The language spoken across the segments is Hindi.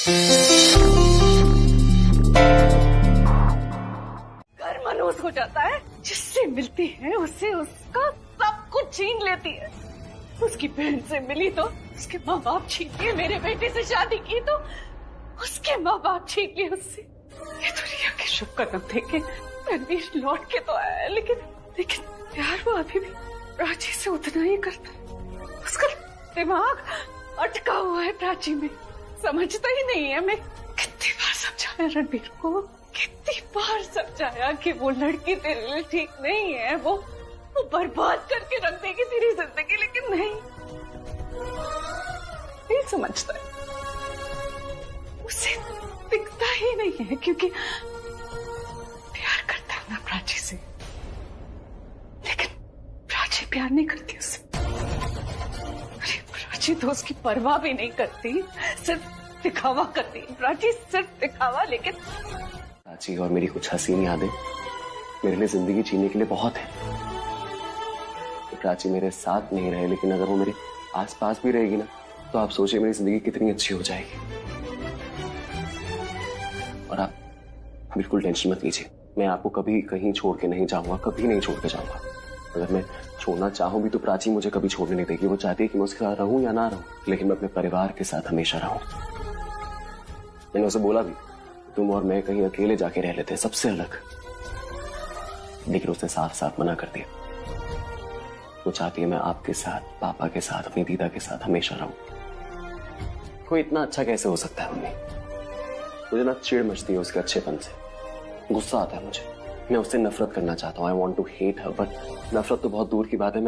घर मनोज हो जाता है, जिससे मिलती है उससे उसका सब कुछ छीन लेती है। उसकी बहन से मिली तो उसके माँ बाप छीन लिए, मेरे बेटे से शादी की तो उसके माँ बाप छीन लिए उससे। ये तो रिया के शुभ कदम देखे रणवीर लौट के तो आया, लेकिन प्यार वो अभी भी प्राची से उतना ही करता है। उसका दिमाग अटका हुआ है प्राची में, समझता ही नहीं है। मैं कितनी बार समझाया रणवीर को, कितनी बार समझाया कि वो लड़की तेरे लिए ठीक नहीं है, वो बर्बाद करके रख देगी तेरी जिंदगी, लेकिन नहीं समझता है। उसे दिखता ही नहीं है, क्योंकि प्यार करता है ना प्राची से, लेकिन प्राची प्यार नहीं करती उससे। अरे प्राची तो उसकी परवाह भी नहीं करती, सिर्फ दिखावा करती। प्राची सिर्फ दिखावा। लेकिन प्राची और मेरी कुछ हसीन यादें मेरे लिए जिंदगी जीने के लिए बहुत है। तो प्राची मेरे साथ नहीं रहे, लेकिन अगर वो मेरे आस पास भी रहेगी ना, तो आप सोचिए मेरी जिंदगी कितनी अच्छी हो जाएगी। और आप बिल्कुल टेंशन मत लीजिए, मैं आपको कभी कहीं छोड़ के नहीं जाऊंगा, कभी नहीं छोड़ के जाऊंगा। अगर मैं छोड़ना चाहूं भी तो प्राची मुझे कभी छोड़ने नहीं देगी। वो चाहती है कि मैं उसके साथ रहूं या ना रहूं, लेकिन मैं अपने परिवार के साथ हमेशा रहूं। मैंने उसे बोला भी, तुम और मैं कहीं अकेले जाके रह लेते हैं, सबसे अलग, लेकिन उसने साफ साफ मना कर दिया। वो चाहती है मैं आपके साथ, पापा के साथ, अपनी दीदा के साथ हमेशा रहूं। कोई इतना अच्छा कैसे हो सकता है मम्मी? मुझे ना चिढ़ मचती है उसके अच्छेपन से, गुस्सा आता है मुझे। मैं उससे नफरत करना चाहता हूँ, I want to hate her, but नफरत तो बहुत दूर की बात है।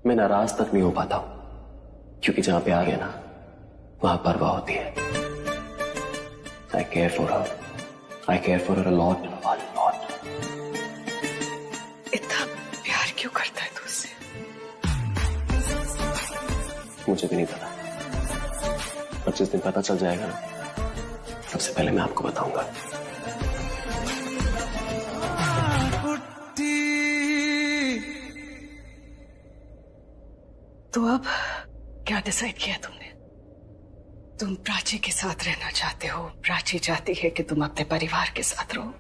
मैं नाराज तक नहीं हो पाता हूँ, क्योंकि जहां प्यार है ना, वहां परवाह होती है। I care for her a lot. इतना प्यार क्यों करता है तू उससे? मुझे भी नहीं पता, पर जिस दिन पता चल जाएगा ना, सबसे पहले मैं आपको बताऊंगा। तो अब क्या डिसाइड किया तुमने? तुम प्राची के साथ रहना चाहते हो, प्राची चाहती है कि तुम अपने परिवार के साथ रहो।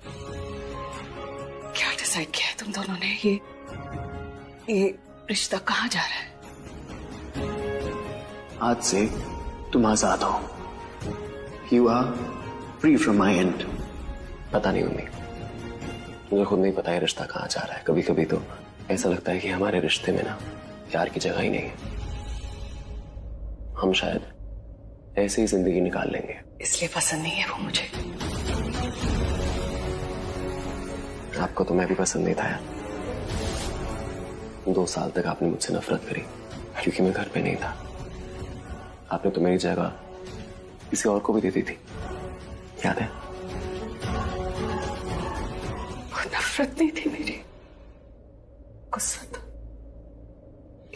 क्या डिसाइड किया है तुम दोनों ने? ये रिश्ता कहाँ जा रहा है? आज से तुम आजाद हो। You are free from my end। पता नहीं मम्मी, मुझे खुद नहीं पता ये रिश्ता कहाँ जा रहा है। कभी कभी तो ऐसा लगता है कि हमारे रिश्ते में ना प्यार की जगह ही नहीं है। हम शायद ऐसे ही जिंदगी निकाल लेंगे। इसलिए पसंद नहीं है वो मुझे। आपको तो मैं भी पसंद नहीं था यार। 2 साल तक आपने मुझसे नफरत करी, क्योंकि मैं घर पे नहीं था। आपने तो मेरी जगह किसी और को भी दे दी थी, याद है? वो नफरत नहीं थी मेरी, गुस्सा था।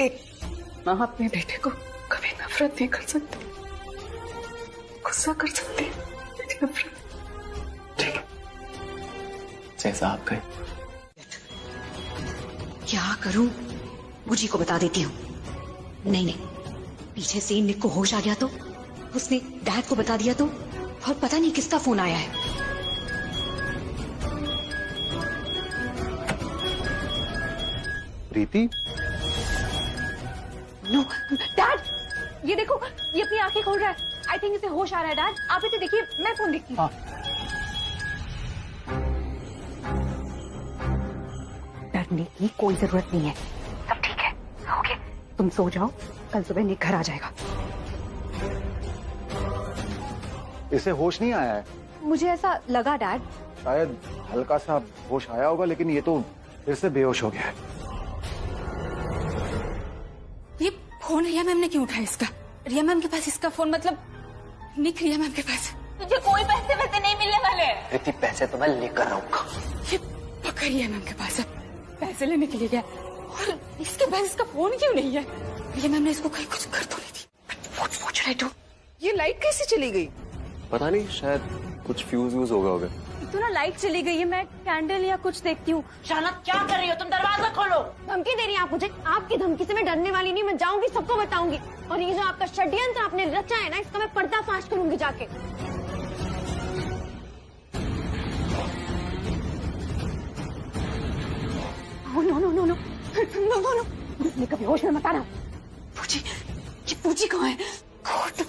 एक माँ अपने बेटे को कभी नफरत नहीं कर सकती, गुस्सा कर सकती है, नफरत। ठीक है, जैसा आप कहें। क्या करूं? बुजी को बता देती हूँ। नहीं, पीछे से निक को होश आ गया तो उसने डैड को बता दिया तो, और पता नहीं किसका फोन आया है। प्रीति? नो डैड, ये देखो, ये अपनी आंखें खोल रहा है। आई थिंक इसे होश आ रहा है। डैड आप इसे देखिए, मैं फोन देखती हूँ। डरने की कोई जरूरत नहीं है, सब ठीक है। ओके, तुम सो जाओ, कल सुबह निक घर आ जाएगा। इसे होश नहीं आया है? मुझे ऐसा लगा डैड। शायद हल्का सा होश आया होगा, लेकिन ये तो फिर से बेहोश हो गया है। ये फोन रिया मैम ने क्यों उठाया इसका? रिया मैम के पास इसका फोन, मतलब निक रिया मैम के पास। तुझे कोई पैसे वैसे नहीं मिलने वाले। इतने पैसे तो मैं लेकर रहूंगा। ये पक्का रिया मैम के पास है, पैसे लेने के लिए गया, और इसके पास इसका फोन क्यों नहीं है? रिया मैम ने इसको कहीं कुछ कर तो नहीं थी। पूछ रहे तो ये लाइट कैसे चली गई? पता नहीं, शायद कुछ फ्यूज होगा। तो ना लाइट चली गई है, मैं कैंडल या कुछ देखती हूँ। शाना क्या कर रही हो तुम? दरवाजा खोलो। धमकी दे रही हैं आप मुझे? आपकी धमकी से मैं डरने वाली नहीं, मैं जाऊंगी, सबको बताऊंगी। और ये जो आपका षड्यंत्र आपने रचा है ना, इसका मैं पर्दाफाश करूंगी जाके। No no no no no no no, मैं कभी होश में मत आना। पूजी, ये पूजी कहाँ है? गॉड।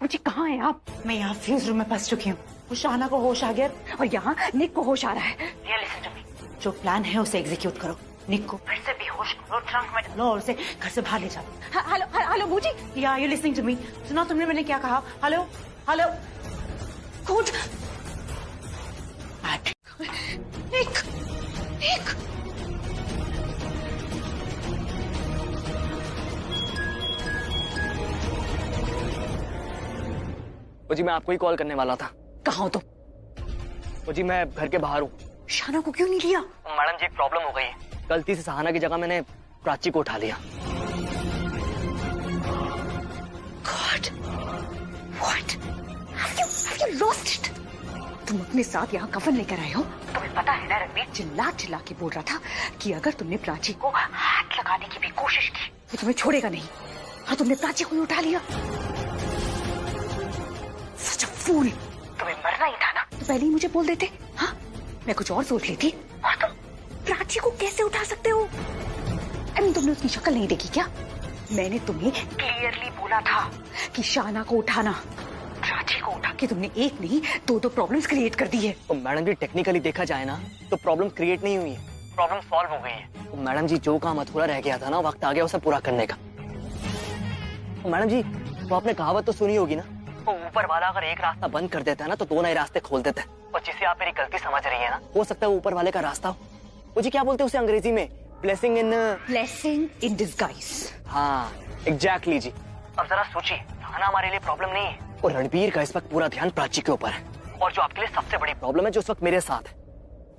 मुझे कहाँ है आप? मैं यहाँ फ्यूज रूम में फंस चुकी हूँ। वो शाना को होश आ गया और यहाँ निक को होश आ रहा है। जो प्लान है उसे एग्जीक्यूट करो। निक को फिर से बेहोश करो, ट्रंक में डालो और उसे घर से बाहर ले जाओ। हेलो हेलो बूजी। या यू लिसनिंग टू मी? सुना तुमने मैंने क्या कहा? Hello hello. कौन? निक निक। वो जी मैं आपको ही कॉल करने वाला था। कहाँ हो तुम? वो जी मैं घर के बाहर हूँ। शाना को क्यों नहीं लिया? मैडम जी एक प्रॉब्लम हो गई है। गलती से सहाना की जगह मैंने प्राची को उठा लिया। God, what? Have you lost it? तुम अपने साथ यहाँ कफन लेकर आए हो? तुम्हें पता है ना रणवीर चिल्ला चिल्ला के बोल रहा था कि अगर तुमने प्राची को हाथ लगाने की भी कोशिश की तो तुम्हें छोड़ेगा नहीं। और तुमने प्राची को ही उठा लिया। Such a fool! तुम्हें मरना ही था ना तो पहले ही मुझे बोल देते। हाँ, मैं कुछ और सोच लेती। और तुम प्राची को कैसे उठा सकते हो? तुमने उसकी शक्ल नहीं देखी क्या? मैंने तुम्हें क्लियरली बोला था कि शाना को उठाना। प्राची को उठा के तुमने एक नहीं दो प्रॉब्लम्स क्रिएट कर दी है। तो मैडम जी टेक्निकली देखा जाए ना तो प्रॉब्लम क्रिएट नहीं हुई है, प्रॉब्लम सॉल्व हो गई है। तो मैडम जी जो काम अधूरा रह गया था ना, वक्त आ गया उसे पूरा करने का। तो मैडम जी वो आपने कहावत तो सुनी होगी ना, वो ऊपर वाला अगर एक रास्ता बंद कर देता है ना तो दो नए रास्ते खोल देता है। और जिसे आप मेरी गलती समझ रही है ना, हो सकता है वो ऊपर वाले का रास्ता हो। वो जी क्या बोलते हैं उसे अंग्रेजी में? Blessing in disguise. हाँ एग्जैक्टली जी। अब जरा सोचिए, खाना हमारे लिए प्रॉब्लम नहीं है और रणबीर का इस वक्त पूरा ध्यान प्राची के ऊपर है। और जो आपके लिए सबसे बड़ी प्रॉब्लम है जो इस वक्त मेरे साथ है।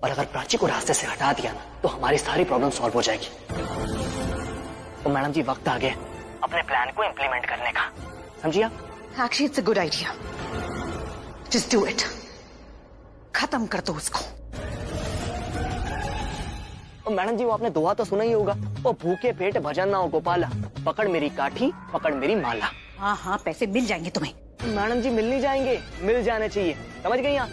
और अगर प्राची को रास्ते से हटा दिया ना तो हमारी सारी प्रॉब्लम सॉल्व हो जाएगी। तो मैडम जी वक्त आ गया अपने प्लान को इम्प्लीमेंट करने का, समझिए? Actually, it's a good idea. Just do it. खत्म कर दो उसको। मैडम जी वो आपने दुआ तो सुना ही होगा, वो भूखे पेट भजन ना हो गोपाला, पकड़ मेरी काठी पकड़ मेरी माला। हाँ हाँ, पैसे मिल जाएंगे तुम्हें। मैडम जी मिल नहीं जाएंगे, मिल जाने चाहिए, समझ गई आप?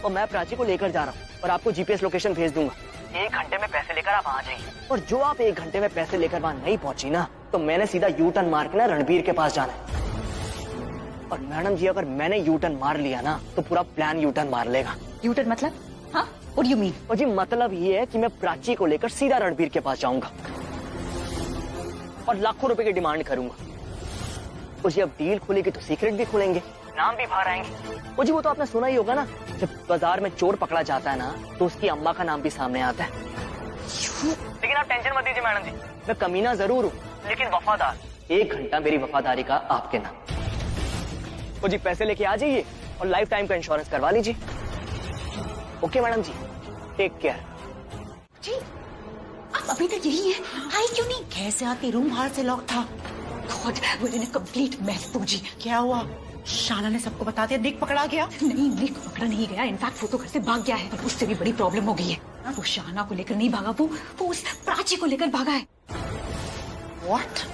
और मैं प्राची को लेकर जा रहा हूँ और आपको जीपीएस लोकेशन भेज दूंगा। 1 घंटे में पैसे लेकर आप वहाँ जाइए। और जो आप 1 घंटे में पैसे लेकर वहाँ नहीं पहुंची ना तो मैंने सीधा यू टर्न मार के ना रणबीर के पास जाना है। और मैडम जी अगर मैंने यू टर्न मार लिया ना तो पूरा प्लान यू टर्न मार लेगा। यू टर्न मतलब? हाँ, व्हाट डू यू मीन? और जी मतलब ये है कि मैं प्राची को लेकर सीधा रणबीर के पास जाऊंगा और लाखों रुपए की डिमांड करूंगा। और जी अब डील खुलेगी तो सीक्रेट भी खुलेंगे, नाम भी बाहर आएंगे। और जी वो तो आपने सुना ही होगा ना, जब बाजार में चोर पकड़ा जाता है ना तो उसकी अम्मा का नाम भी सामने आता है। लेकिन आप टेंशन मत दीजिए मैडम जी, मैं कमीना जरूर हूँ लेकिन वफादार। 1 घंटा मेरी वफादारी का आपके नाम। और जी पैसे लेके आ जाइए और लाइफ टाइम का इंश्योरेंस करवा लीजिए। ओके मैडम जी, टेक केयर। जी आप अभी तक यही हैं? आई क्यों नहीं? कैसे आती? रूम बाहर से लॉक था। God, we're in a complete mess, पूजी। क्या हुआ? शाना ने सबको बता दिया, निक पकड़ा गया? नहीं, निक पकड़ा नहीं गया। इनफैक्ट वो तो घर से भाग गया है। पर उससे भी बड़ी प्रॉब्लम हो गई है। वो शाना को लेकर नहीं भागा, वो उस प्राची को लेकर भागा है। What?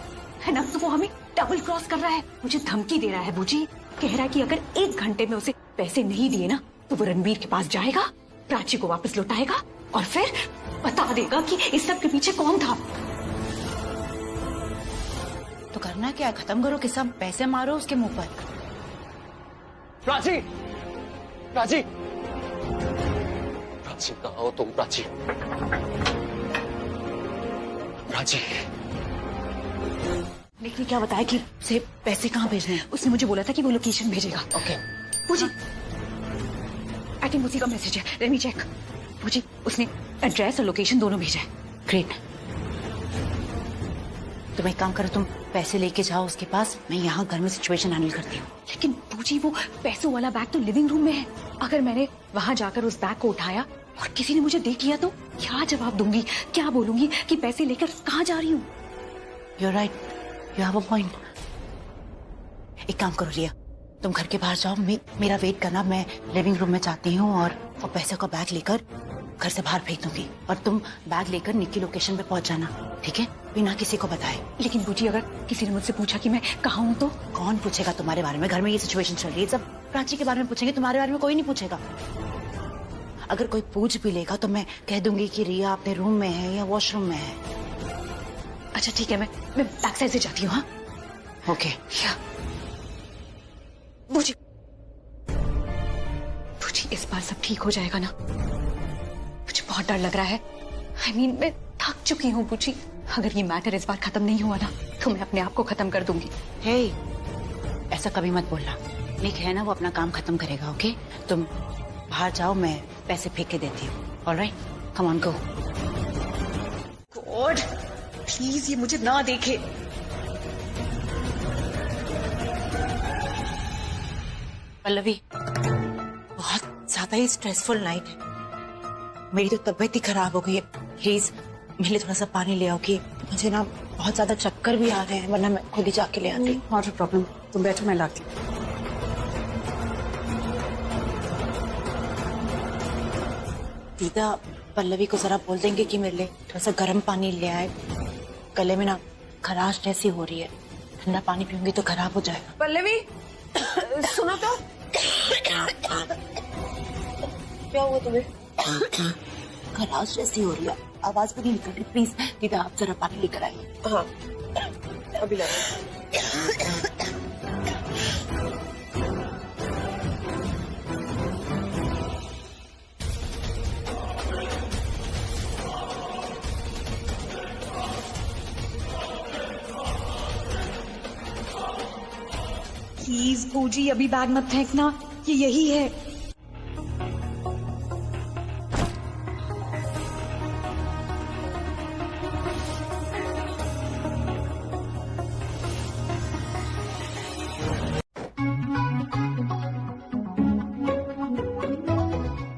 है ना, तो वो हमें डबल क्रॉस कर रहा है, मुझे धमकी दे रहा है। बूजी कह रहा है कि अगर 1 घंटे में उसे पैसे नहीं दिए ना तो वो रणबीर के पास जाएगा, प्राची को वापस लौटाएगा और फिर बता देगा कि इस सब के पीछे कौन था। तो करना क्या? खत्म करो किस्सा, पैसे मारो उसके मुंह पर। प्राची, प्राची, प्राची कहाँ हो तुम? प्राची, प्राची। निक ने क्या बताया कि उसे पैसे कहाँ भेजने हैं? उसने मुझे बोला था कि वो लोकेशन भेजेगा। ओके। पूजी आई थिंक उसी का मैसेज है, लेट मी चेक। पूजी उसने एड्रेस और लोकेशन दोनों भेजा है। ग्रेट। तुम एक काम करो, तुम पैसे लेके जाओ उसके पास, मैं यहाँ घर में सिचुएशन हैंडल करती हूँ। लेकिन पूजी वो पैसों वाला बैग तो लिविंग रूम में है। अगर मैंने वहाँ जाकर उस बैग को उठाया और किसी ने मुझे देख लिया तो क्या जवाब दूंगी? क्या बोलूंगी कि पैसे लेकर कहाँ जा रही हूँ? You're right. You have a point. एक काम करो रिया, तुम घर के बाहर जाओ, मेरा वेट करना, मैं लिविंग रूम में जाती हूँ और पैसे का बैग लेकर घर से बाहर फेंक दूंगी और तुम बैग लेकर निक्की लोकेशन पे पहुंच जाना, ठीक है? बिना किसी को बताए। लेकिन बूजी अगर किसी ने मुझसे पूछा कि मैं कहाँ हूँ तो? कौन पूछेगा तुम्हारे बारे में? घर में ये सिचुएशन चल रही है, सब प्राची के बारे में पूछेंगे, तुम्हारे बारे में कोई नहीं पूछेगा। अगर कोई पूछ भी लेगा तो मैं कह दूंगी कि रिया अपने रूम में है या वॉशरूम में है। अच्छा ठीक है, मैं बैक साइड से जाती हूँ। हाँ ओके। बूजी इस बार सब ठीक हो जाएगा ना? मुझे बहुत डर लग रहा है। I mean, मैं थक चुकी हूँ बूजी। अगर ये मैटर इस बार खत्म नहीं हुआ ना तो मैं अपने आप को खत्म कर दूंगी। हे, ऐसा कभी मत बोलना। निक है ना, वो अपना काम खत्म करेगा। ओके, तुम बाहर जाओ, मैं पैसे फेंक के देती हूँ। Alright, come on go. God please ये मुझे ना देखे। पल्लवी, बहुत ज्यादा ही स्ट्रेसफुल नाइट है, मेरी तो तबीयत ही खराब हो गई है। प्लीज मेरे लिए थोड़ा सा पानी ले आओ कि मुझे ना बहुत ज्यादा चक्कर भी आ रहे हैं, वरना मैं खुद ही जाके ले आती। नॉट अ प्रॉब्लम, तुम बैठो, मैं लाती हूँ। दीदा, पल्लवी को जरा बोल देंगे कि मेरे लिए थोड़ा सा गर्म पानी ले आए, गले में ना खराश जैसी हो रही है, ठंडा पानी पीऊंगी तो खराब हो जाएगा। पल्लवी सुनो तो। क्या हुआ तुम्हें? खराश जैसी हो रही है, आवाज भी नहीं निकल रही। प्लीज दीदा, आप जरा पानी लेकर आइए। हाँ अभी ला। प्लीज बूजी अभी बैग मत फेंकना, ये यही है।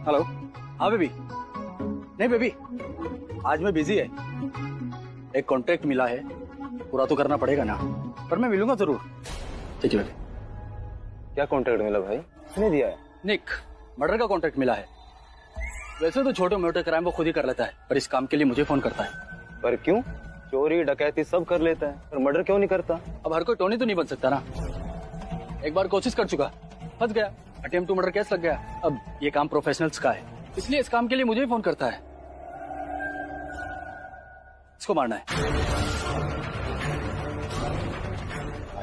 हेलो। हाँ बेबी। नहीं बेबी, आज मैं बिजी है, एक कॉन्ट्रैक्ट मिला है, पूरा तो करना पड़ेगा ना, पर मैं मिलूंगा जरूर। ठीक है बेबी। क्या कॉन्ट्रैक्ट मिला भाई? किसने दिया है? निक, मर्डर का कॉन्ट्रैक्ट मिला है। वैसे तो छोटे मोटे क्राइम वो खुद ही कर लेता है, पर इस काम के लिए मुझे फोन करता है। पर क्यों? चोरी डकैती सब कर लेता है, पर मर्डर क्यों नहीं करता? अब हर कोई टोनी तो नहीं बन सकता ना। एक बार कोशिश कर चुका, फंस गया, अटेम्प्ट टू मर्डर केस लग गया। अब ये काम प्रोफेशनल्स का है, इसलिए इस काम के लिए मुझे ही फोन करता है। इसको मारना है।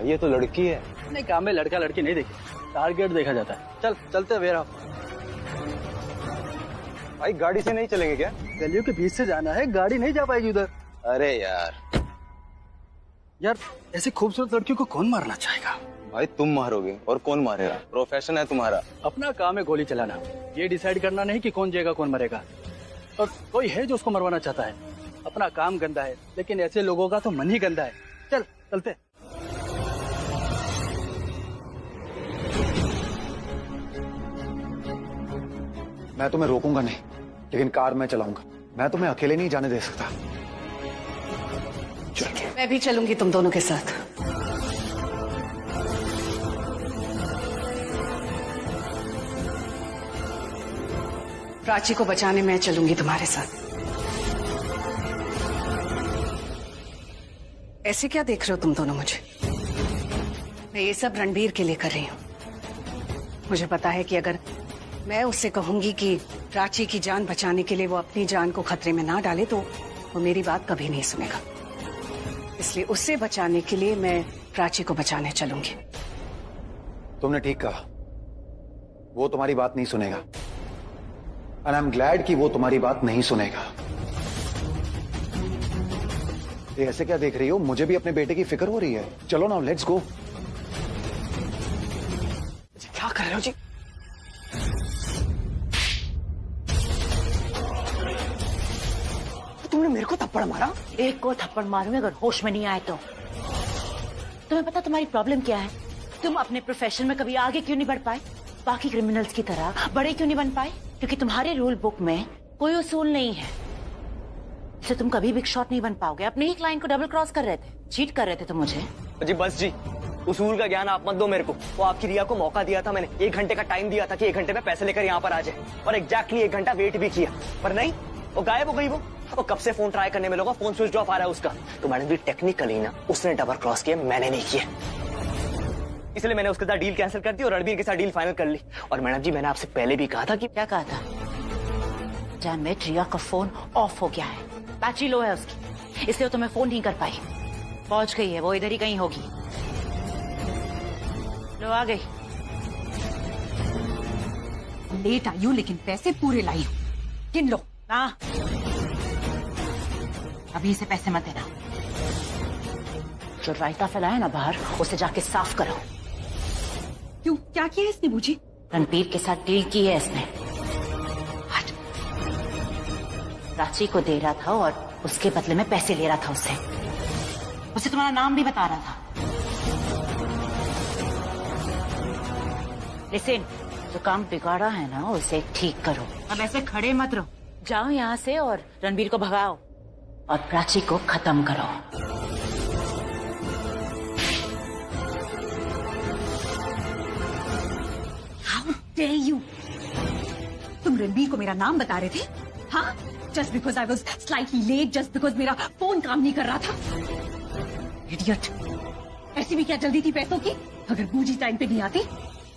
ये तो लड़की है। नहीं, काम में लड़का लड़की नहीं देखी, टारगेट देखा जाता है। चल चलते वेरा। भाई गाड़ी से नहीं चलेंगे क्या? गलियों के बीच से जाना है, गाड़ी नहीं जा पाएगी उधर। अरे यार ऐसी खूबसूरत लड़कियों को कौन मारना चाहेगा? भाई तुम मारोगे और कौन मारेगा? प्रोफेशन है तुम्हारा। अपना काम है गोली चलाना, ये डिसाइड करना नहीं कि कौन जाएगा कौन मरेगा। और कोई है जो उसको मरवाना चाहता है। अपना काम गंदा है, लेकिन ऐसे लोगों का तो मन ही गंदा है। चल चलते। मैं तुम्हें रोकूंगा नहीं, लेकिन कार मैं चलाऊंगा। मैं तुम्हें अकेले नहीं जाने दे सकता। चल। मैं भी चलूंगी तुम दोनों के साथ। प्राची को बचाने मैं चलूंगी तुम्हारे साथ। ऐसे क्या देख रहे हो तुम दोनों मुझे? मैं ये सब रणबीर के लिए कर रही हूँ। मुझे पता है कि अगर मैं उससे कहूंगी कि प्राची की जान बचाने के लिए वो अपनी जान को खतरे में ना डाले तो वो मेरी बात कभी नहीं सुनेगा। इसलिए उससे बचाने के लिए मैं प्राची को बचाने चलूंगी। तुमने ठीक कहा, वो तुम्हारी बात नहीं सुनेगा। एंड आई एम ग्लैड कि वो तुम्हारी बात नहीं सुनेगा। ये ऐसे क्या देख रही हो? मुझे भी अपने बेटे की फिक्र हो रही है। चलो ना, लेट्स गो। क्या कर रहे हो जी? तुमने मेरे को थप्पड़ मारा? एक को थप्पड़ मारूंगी अगर होश में नहीं आए तो। तुम्हें पता तुम्हारी प्रॉब्लम क्या है? तुम अपने प्रोफेशन में कभी आगे क्यों नहीं बढ़ पाए? बाकी क्रिमिनल्स की तरह बड़े क्यों नहीं बन पाए? क्योंकि तुम्हारे रूल बुक में कोई उसूल नहीं है। से तुम कभी बिग शॉट नहीं बन पाओगे। अपने ही क्लाइंट को डबल क्रॉस कर रहे थे, चीट कर रहे थे तुम मुझे। जी बस जी, उसूल का ज्ञान आप मत दो मेरे को। वो आपकी रिया को मौका दिया था मैंने, 1 घंटे का टाइम दिया था कि 1 घंटे में पैसे लेकर यहाँ पर आ जाए, और एग्जैक्टली 1 घंटा वेट भी किया, पर नहीं, वो गायब हो गई। वो कब से फोन ट्राई करने में लगा, फोन स्विच ऑफ आ रहा है उसका। तो मैडम जी टेक्निकली ना उसने डबल क्रॉस किया, मैंने नहीं किया, इसलिए मैंने उसके साथ डील कैंसिल कर दी और रणबीर के साथ डील फाइनल कर ली। और मैडम जी मैंने आपसे पहले भी कहा था कि क्या कहा था? डैम इट, रिया का फोन ऑफ हो गया है, बैटरी लो है उसकी, इसलिए तो मैं फोन नहीं कर पाई। पहुंच गई है वो, इधर ही कहीं होगी। लो आ गई। लेट आई हूँ लेकिन पैसे पूरे लाई हूँ, गिन लो। ना, अभी इसे पैसे मत देना। जो रायता फैला है ना बाहर, उसे जाके साफ करो। क्यों, क्या किया है इसने बूजी? रणबीर के साथ डील की है इसने। हट। प्राची को दे रहा था और उसके बदले में पैसे ले रहा था उससे। उसे तुम्हारा नाम भी बता रहा था। लिसन, जो काम बिगाड़ा है ना उसे ठीक करो। अब ऐसे खड़े मत रहो, जाओ यहाँ से और रणबीर को भगाओ और प्राची को खत्म करो। How dare you? तुम रणबीर को मेरा नाम बता रहे थे? हाँ? Just because I was slightly late, just because मेरा फोन काम नहीं कर रहा था? Idiot! ऐसी भी क्या जल्दी थी पैसों की? अगर बूजी टाइम पे नहीं आती,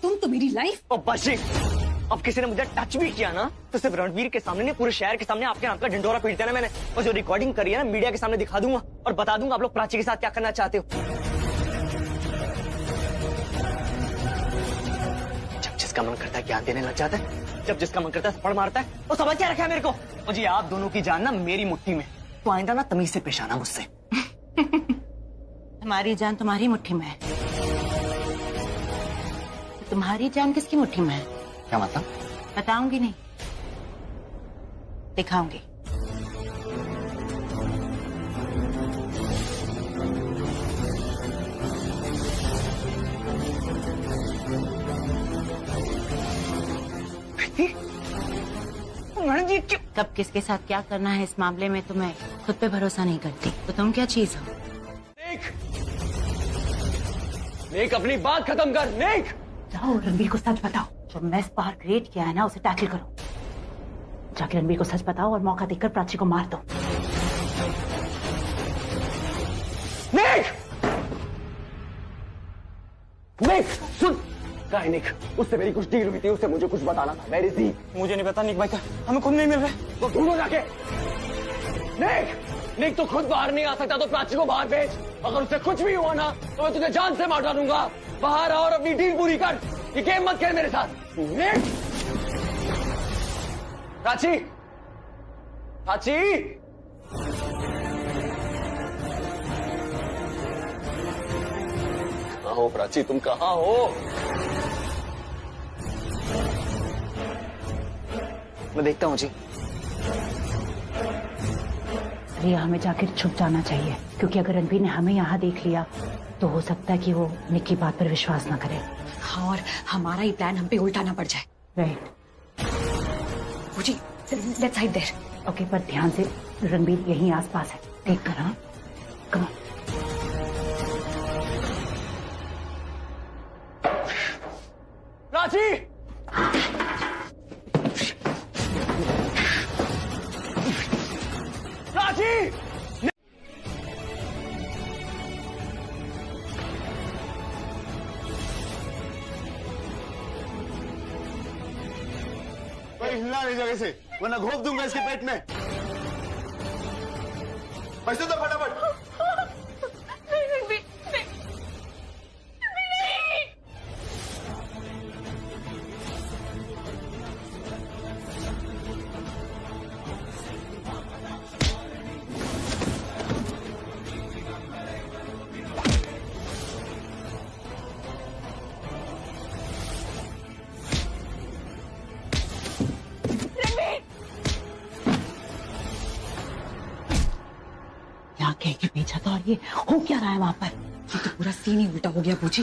तुम तो मेरी लाइफ। ओ बस जी, अब किसी ने मुझे टच भी किया ना तो सिर्फ रणबीर के सामने नहीं, पूरे शहर के सामने आपके नाम का ढिंढोरा पीट देना मैंने। और जो रिकॉर्डिंग करी है ना, मीडिया के सामने दिखा दूंगा और बता दूंगा आप लोग प्राची के साथ क्या करना चाहते हो। जब जिसका मन करता है ज्ञान देने लग जाता है, जब जिसका मन करता है थप्पड़ मारता है, वो समझ क्या रखा है मेरे को। और जी आप दोनों की जान ना मेरी मुट्ठी में, तो आइंदा ना तमीज से पेश आना मुझसे। तुम्हारी जान तुम्हारी मुट्ठी में है, तुम्हारी जान किसकी मुट्ठी में है? क्या मतलब? बताऊंगी नहीं, दिखाऊंगी। मैडम जी क्यों? कब किसके साथ क्या करना है इस मामले में तुम्हें खुद पे भरोसा नहीं करती, तो तुम क्या चीज हो? नेक अपनी बात खत्म कर। नेक जाओ रणबीर को सच बताओ, जो मैस बाहर क्रिएट किया है ना उसे टैकल करो। जाके रणबीर को सच बताओ और मौका देकर प्राची को मार दो। नेक! नेक सुन, क्या है निक? उससे मेरी कुछ डील हुई थी, उससे मुझे कुछ बताना था। वेरी सी, मुझे नहीं पता निक भाई, क्या हमें खुद नहीं मिल रहे, तो ढूंढो जाके। निक तो खुद बाहर नहीं आ सकता तो प्राची को बाहर भेज। अगर उससे कुछ भी हुआ ना तो मैं तुझे जान से मार डालूंगा। बाहर आओ और अपनी डील पूरी कर, ये गेम मत खेल मेरे साथ। निक! प्राची, प्राची! कहाँ हो प्राची, तुम कहाँ हो? मैं देखता हूँ जी। रिया, हमें जाकर छुप जाना चाहिए, क्योंकि अगर रणबीर ने हमें यहाँ देख लिया तो हो सकता है कि वो निक की बात पर विश्वास ना करे। हाँ, और हमारा ही प्लान हम पे उल्टा ना पड़ जाए। राइट। बूजी, लेट्स हाइड देयर। ओके, पर ध्यान से, रणबीर यहीं आसपास है, देख कर। हाँ, कम ऑन। प्राची! प्राची! भाई हिलना नहीं जगह से, वरना घोप दूंगा इसके पेट में। पैसे दो फटाफट। क्या कह के भेजा था और ये हो क्या रहा है वहां पर? ये तो पूरा सीन ही उल्टा हो गया बूजी।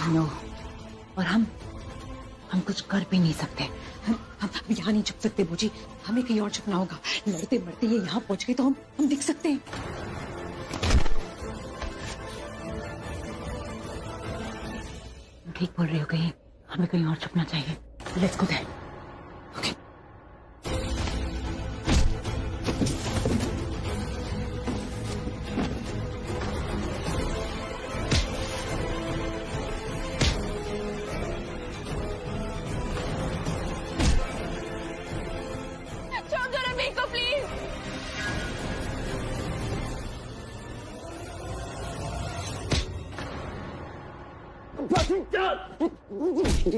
नो, और हम कुछ कर भी नहीं सकते। हम यहाँ नहीं छुप सकते बूजी, हमें कहीं और छुपना होगा। लड़ते मरते ये यहाँ पहुंच गए तो हम दिख सकते हैं। ठीक बोल रही हो, कहीं हमें कहीं और छुपना चाहिए। Let's go there. ओके। छोड़ दो रणबीर को प्लीज।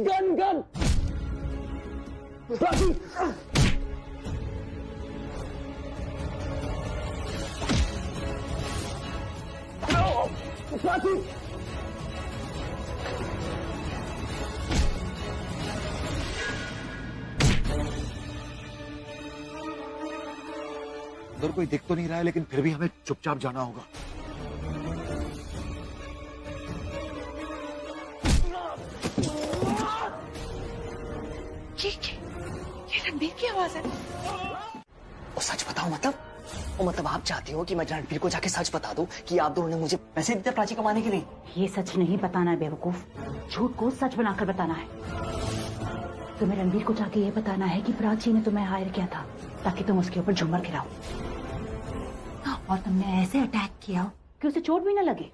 गन गन उधर कोई दिख तो नहीं रहा है, लेकिन फिर भी हमें चुपचाप जाना होगा। ये रणबीर की आवाज है। वो सच बताओ मतलब आप चाहती हो कि मैं रणबीर को जाके सच बता दूं कि आप दोनों ने मुझे पैसे दिए प्राची कमाने के लिए? ये सच नहीं बताना है बेवकूफ, झूठ को सच बनाकर बताना है। तुम्हें रणबीर को जाके ये बताना है कि प्राची ने तुम्हें हायर किया था ताकि तुम उसके ऊपर झूमर गिराओ, और तुमने ऐसे अटैक किया कि उसे चोट भी न लगे।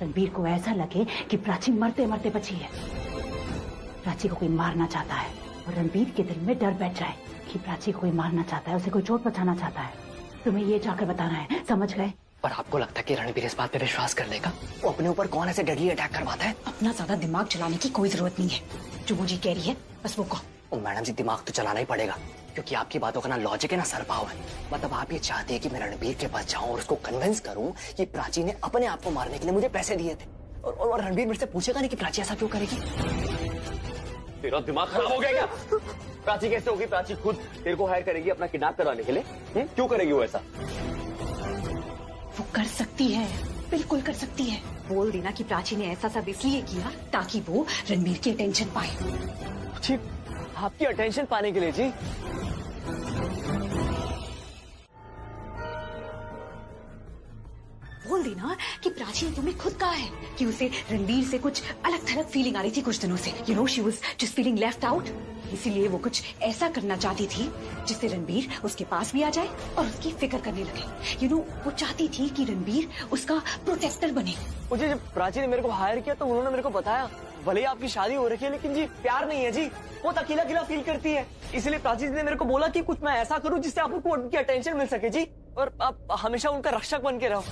रणबीर को ऐसा लगे कि प्राची मरते मरते बची है। प्राची को कोई मारना चाहता है और रणबीर के दिल में डर बैठ जाए कि प्राची को कोई मारना चाहता है, उसे कोई चोट पहुंचाना चाहता है। तुम्हें ये जाकर बताना है, समझ गए? पर आपको लगता है कि रणबीर इस बात पे विश्वास कर लेगा? वो अपने ऊपर कौन ऐसे डेडली अटैक करवाता है? अपना ज्यादा दिमाग चलाने की कोई जरूरत नहीं है। जो बूजी कह रही है बस वो कहो। मैडम जी, दिमाग तो चलाना ही पड़ेगा, क्योंकि आपकी बातों का ना लॉजिक है ना सरपाव है। मतलब आप ये चाहते हैं कि मैं रणबीर के पास जाऊं और उसको कन्विंस करूं कि प्राची ने अपने आप को मारने के लिए मुझे पैसे दिए थे, और रणबीर मेरे से पूछेगा नहीं कि प्राची ऐसा क्यों करेगी? तेरा दिमाग खराब हो गया क्या? प्राची कैसे होगी? प्राची खुद तेरे को हायर करेगी अपना किडनैप करवाने के लिए? क्यों करेगी वो ऐसा? वो कर सकती है, बिल्कुल कर सकती है। बोल देना कि प्राची ने ऐसा सब इसलिए किया ताकि वो रणबीर की अटेंशन पाए। जी, आपकी अटेंशन पाने के लिए? जी, बोल देना कि प्राची ने तुम्हें खुद कहा है कि उसे रणबीर से कुछ अलग थलग फीलिंग आ रही थी कुछ दिनों से। You know, she was just feeling left out, इसीलिए वो कुछ ऐसा करना चाहती थी जिससे रणबीर उसके पास भी आ जाए और उसकी फिक्र करने लगे। यू नो, वो चाहती थी कि रणबीर उसका प्रोटेक्टर बने। मुझे जब प्राची ने मेरे को हायर किया तो उन्होंने मेरे को बताया, भले ही आपकी शादी हो रखी है लेकिन जी प्यार नहीं है जी, वो अकेला अकेला फील करती है। इसलिए प्राची ने मेरे को बोला कि कुछ मैं ऐसा करूं जिससे आपको उनकी अटेंशन मिल सके जी, और आप हमेशा उनका रक्षक बन के रहो।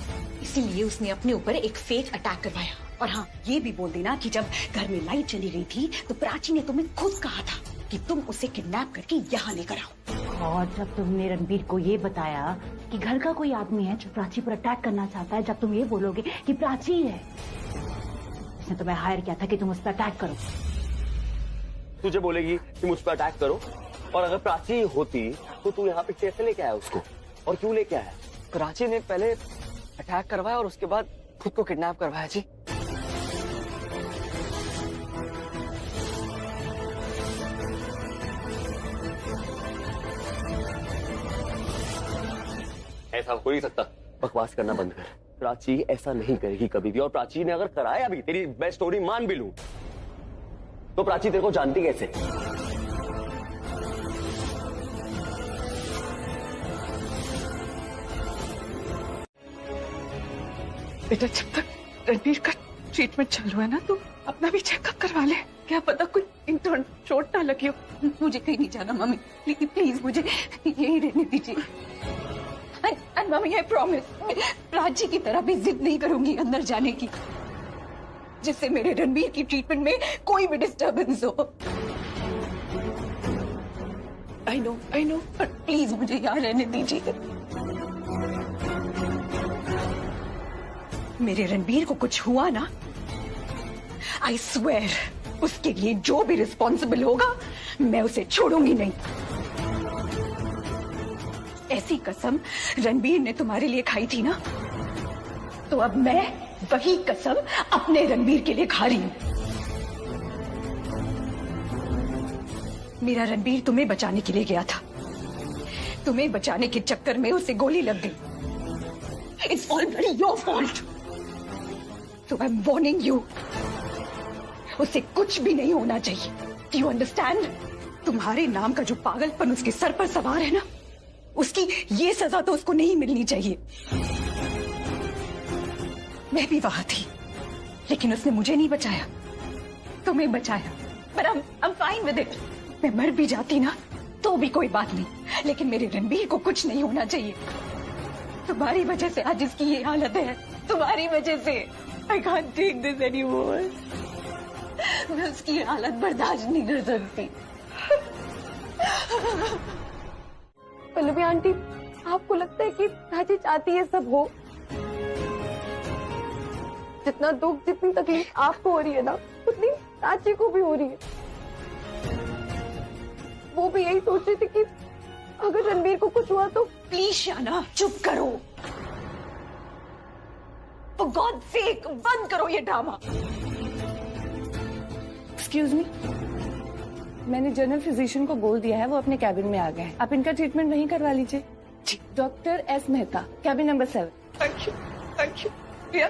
इसीलिए उसने अपने ऊपर एक फेक अटैक करवाया। और हाँ, ये भी बोल देना कि जब घर में लाइट चली गई थी तो प्राची ने तुम्हें खुद कहा था कि तुम उसे किडनैप करके यहाँ लेकर आओ। और जब तुमने रणबीर को ये बताया कि घर का कोई आदमी है जो प्राची पर अटैक करना चाहता है, जब तुम ये बोलोगे कि प्राची है, उसने तुम्हें हायर किया था कि तुम उस पर अटैक करो। तुझे बोलेगी कि मुझ पर अटैक करो, और अगर प्राची होती तो तू यहाँ पे कैसे लेके आया उसको, और क्यों लेके आया? प्राची ने पहले अटैक करवाया और उसके बाद खुद को किडनैप करवाया जी। ऐसा हो नहीं सकता। बकवास करना बंद कर। प्राची ऐसा नहीं करेगी कभी भी, और प्राची ने अगर कराया भी, तेरी मैं स्टोरी मान भी लूं, तो प्राची तेरे को जानती कैसे? बेटा, जब तक रणबीर का ट्रीटमेंट चल रहा है ना, तो अपना भी चेकअप करवा ले। क्या पता कुछ इंटर्न चोट ना लगी हो। मुझे कहीं नहीं जाना मम्मी, प्लीज मुझे यही रहने दीजिए। And mummy, I promise, Prachi की तरह भी जिद नहीं करूंगी अंदर जाने की, जिससे मेरे रणबीर की ट्रीटमेंट में कोई भी डिस्टर्बेंस हो। आई नो, पर प्लीज मुझे यहाँ रहने दीजिए। मेरे रणबीर को कुछ हुआ ना, आई स्वेयर उसके लिए जो भी रिस्पॉन्सिबल होगा मैं उसे छोड़ूंगी नहीं। ऐसी कसम रणबीर ने तुम्हारे लिए खाई थी ना, तो अब मैं वही कसम अपने रणबीर के लिए खा रही हूं। मेरा रणबीर तुम्हें बचाने के लिए गया था, तुम्हें बचाने के चक्कर में उसे गोली लग गई। It's already your fault. So I'm warning you, उसे कुछ भी नहीं होना चाहिए। Do you understand? तुम्हारे नाम का जो पागलपन उसके सर पर सवार है ना, उसकी ये सजा तो उसको नहीं मिलनी चाहिए। मैं भी वहां थी, लेकिन उसने मुझे नहीं बचाया, तुम्हें बचाया। But I'm fine with it। मैं मर भी जाती ना तो भी कोई बात नहीं, लेकिन मेरे रणबीर को कुछ नहीं होना चाहिए। तुम्हारी वजह से आज इसकी ये हालत है, तुम्हारी वजह से। I can't take this anymore। मैं उसकी हालत बर्दाश्त नहीं कर सकती। पल्लवी आंटी, आपको लगता है कि प्राची चाहती है सब हो? जितना दुख, जितनी तकलीफ आपको हो रही है ना, उतनी प्राची को भी हो रही है। वो भी यही सोच रही थी कि अगर रणबीर को कुछ हुआ तो। प्लीज शाना, चुप करो। For God's sake, बंद करो ये ड्रामा। एक्सक्यूज मी, मैंने जनरल फिजिशियन को बोल दिया है, वो अपने कैबिन में आ गए हैं। आप इनका ट्रीटमेंट वहीं करवा लीजिए। Doctor S Mehta, cabin number 7। Thank you, thank you. Priya,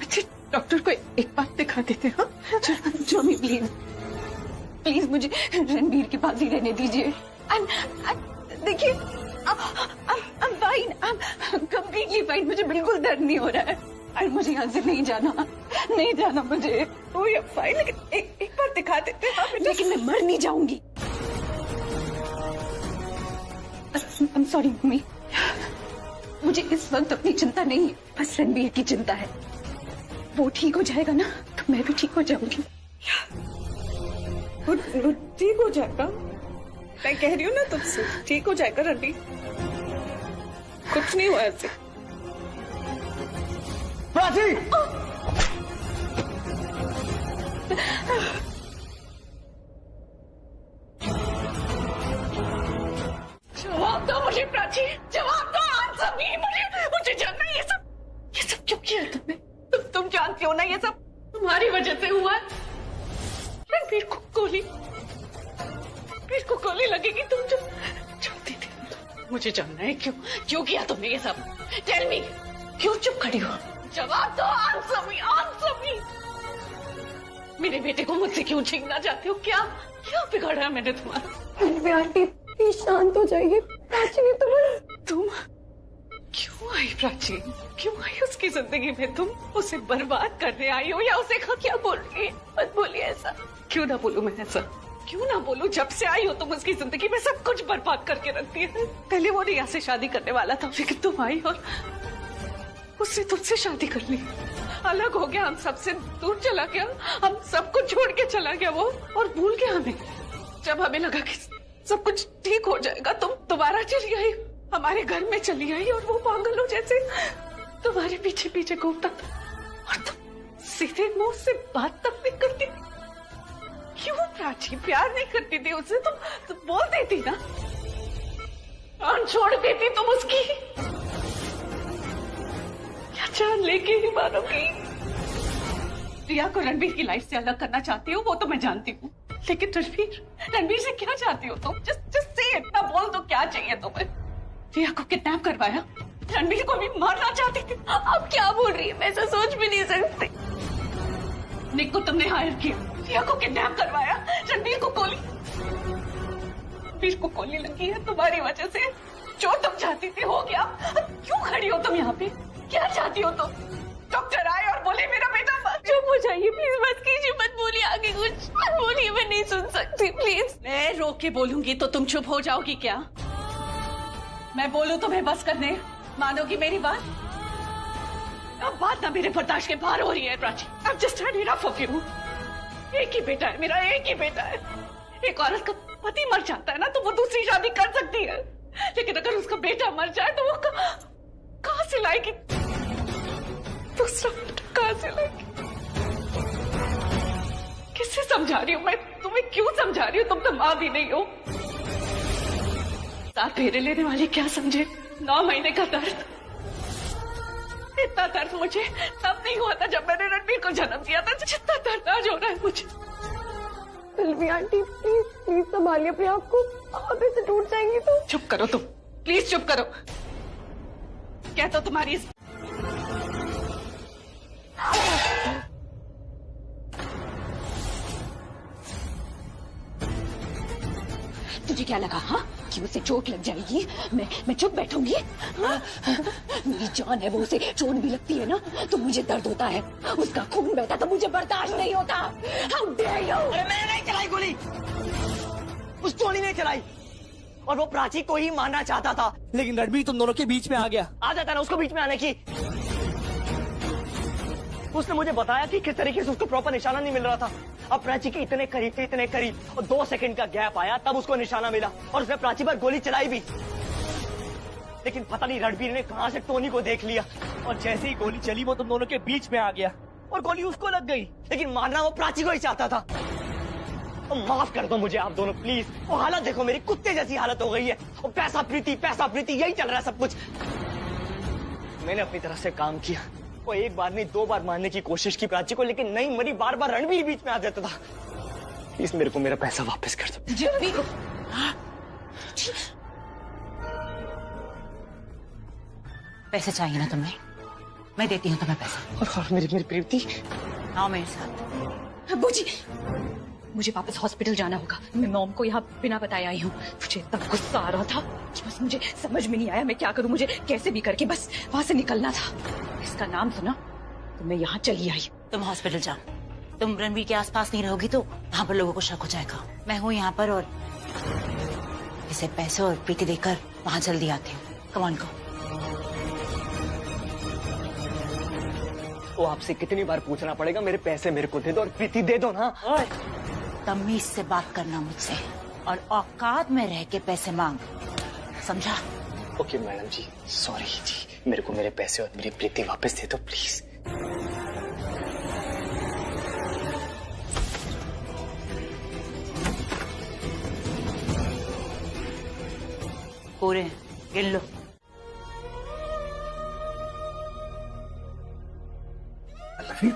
अच्छा डॉक्टर को एक बात दिखा देते हैं। जोमी प्लीज, प्लीज मुझे रणबीर के पास ही रहने दीजिए। देखिए, I'm fine, I'm completely fine। मुझे बिल्कुल दर्द नहीं हो रहा है और मुझे यहाँ से नहीं जाना मुझे। ओ ये फाइन, लेकिन एक बार दिखा देते हैं। लेकिन मैं मर नहीं जाऊंगी। I'm sorry मम्मी, मुझे इस वक्त अपनी चिंता नहीं है, बस रणबीर की चिंता है। वो ठीक हो जाएगा ना तो मैं भी ठीक हो जाऊंगी। वो ठीक हो जाएगा, मैं कह रही हूँ ना तुझसे, ठीक हो जाएगा रणबीर, कुछ नहीं हुआ ऐसे। प्राची! जवाब दो मुझे प्राची, जवाब दो। आंसर मी, मुझे जानना है ये सब क्यों किया तुमने? तुम जानती हो ना ये सब तुम्हारी वजह से हुआ है। रणबीर को गोली लगेगी, तुम जानती थी। मुझे जानना है क्यों किया तुमने ये सब। टेल मी, क्यों चुप खड़ी हो? जवाब दो। Answer me. मेरे बेटे को मुझसे क्यों छीनना चाहते हो? क्या बिगाड़ा मैंने तुम्हारा? आंटी प्लीज शांत हो जाइए। प्राची ने तुम क्यों आई? प्राची क्यों आई उसकी जिंदगी में? तुम उसे बर्बाद करने आई हो या उसे क्या बोल रही है? मत बोलिए ऐसा। क्यों ना बोलूं मैं ऐसा? क्यों ना बोलूं? जब से आई हो तुम उसकी जिंदगी में सब कुछ बर्बाद करके रखती है। पहले वो रिया से शादी करने वाला था, लेकिन तुम आई और उससे तुमसे शादी कर ली। अलग हो गया, हम सबसे दूर चला गया, हम सब कुछ छोड़ के चला गया वो, और भूल गया हमें। जब हमें लगा कि सब कुछ ठीक हो जाएगा, तुम दोबारा चली आई, हमारे घर में चली आई, और वो पागलों जैसे तुम्हारे पीछे पीछे घूमता था, और तुम सीधे मुंह से बात तक नहीं करती। क्यों प्राची? प्यार नहीं करती थी उससे? तुम बोल देती ना, और छोड़ देती तुम उसकी। क्या जान लेके ही मानोगी? रिया को रणबीर की लाइफ से अलग करना चाहती हो, वो तो मैं जानती हूँ, लेकिन रणबीर से क्या चाहती हो तुम? जस्ट से इतना बोल दो, क्या चाहिए तुम्हें? रिया को किडनैप करवाया, रणबीर को भी मारना चाहती थी। अब क्या बोल रही है? मैं ऐसा सोच भी नहीं सकती। निक को तुमने हायर किया, रिया को किडनैप करवाया, रणबीर को गोली लगी है तुम्हारी वजह से। जो तुम चाहती थी हो गया। अब क्यों खड़ी हो तुम यहाँ पे? क्या चाहती हो तुम? डॉक्टर आए और बोले मेरा बेटा मर। चुप हो जाइए प्लीज, मत कीजिए, मत बोलिए आगे कुछ मत बोलिए, मैं नहीं सुन सकती प्लीज। मैं रोक के बोलूंगी तो तुम चुप हो जाओगी क्या? मैं बोलूं तुम्हें बस करने मानोगी मेरी बात? अब बात ना मेरे बर्दाश्त के बाहर हो रही है प्राची। अब just had enough of you। एक ही बेटा है मेरा, एक ही बेटा है। एक औरत का पति मर जाता है ना तो वो दूसरी शादी कर सकती है, लेकिन अगर उसका बेटा मर जाए तो वो कहाँ से लाएगी दूसरा बेटा? कहाँ से लाएगी? किससे समझा रही हूँ मैं तुम्हें? क्यों समझा रही हूँ? तुम तो माँ भी नहीं हो। 7 फेरे लेने वाले क्या समझे? 9 महीने का दर्द, इतना दर्द मुझे तब नहीं हुआ था जब मैंने रणबीर को जन्म दिया था, जितना दर्द आज हो रहा है मुझे। पल्लवी आंटी प्लीज प्लीज संभालिए अपने आप को, आप ऐसे टूट जाएंगी तो। चुप करो तुम, प्लीज चुप करो। क्या तो तुम्हारी तुझे क्या लगा हाँ कि उसे चोट लग जाएगी? मैं चुप बैठूंगी? हाँ? मेरी जान है, वो उसे चोट भी लगती है ना तो मुझे दर्द होता है, उसका खून बहता तो मुझे बर्दाश्त नहीं होता। How dare you? अरे मैंने नहीं चलाई गोली, उस टोनी ने चलाई, और वो प्राची को ही मारना चाहता था, लेकिन रणबीर तुम दोनों के बीच में आ गया। आ जाता ना उसको बीच में आने की। उसने मुझे बताया कि किस तरीके से उसको प्रॉपर निशाना नहीं मिल रहा था। अब प्राची के इतने करीब थे, इतने करीब, और 2 सेकंड का गैप आया तब उसको निशाना मिला और उसने प्राची पर गोली चलाई भी। लेकिन पता नहीं रणबीर ने कहां से टोनी को देख लिया और जैसे ही गोली चली वो तुम दोनों के बीच में आ गया और गोली उसको लग गई, लेकिन मारना वो प्राची को ही चाहता था। तो माफ कर दो मुझे आप दोनों प्लीज। वो हालत देखो, मेरी कुत्ते जैसी हालत हो गई है। और पैसा प्रीति यही चल रहा है सब कुछ। मैंने अपनी तरफ से काम किया, वो 1 बार नहीं 2 बार मारने की कोशिश की प्राची को, लेकिन नहीं मरी, बार बार रणबीर बीच में आ जाता था। प्लीज मेरे को मेरा पैसा वापस कर दो। जब भी पैसे चाहिए ना तुम्हें? मैं देती हूँ तुम्हें पैसा। और मेरी प्रीति, आओ मेरे साथ। अब्बू जी, मुझे वापस हॉस्पिटल जाना होगा। मैं मॉम को यहाँ बिना बताए आई हूँ। मुझे इतना गुस्सा आ रहा था कि बस मुझे समझ में नहीं आया मैं क्या करूँ। मुझे कैसे भी करके बस वहाँ से निकलना था। इसका नाम सुना तो मैं यहाँ चली आई। तुम हॉस्पिटल जाओ, तुम रणबीर के आसपास नहीं रहोगी तो वहाँ पर लोगों को शक हो जाएगा। मैं हूँ यहाँ पर और इसे पैसे और प्रीति देकर वहाँ जल्दी आती हूँ। Come on go. तो आपसे कितनी बार पूछना पड़ेगा? मेरे पैसे मेरे को दे दो और प्रीति दे दो ना। तमीज से बात करना मुझसे और औकात में रह के पैसे मांग, समझा? ओके मैडम जी, सॉरी जी, मेरे को मेरे पैसे और मेरी प्रीति वापस दे दो प्लीज। पूरे गिन लो। पल्लवी,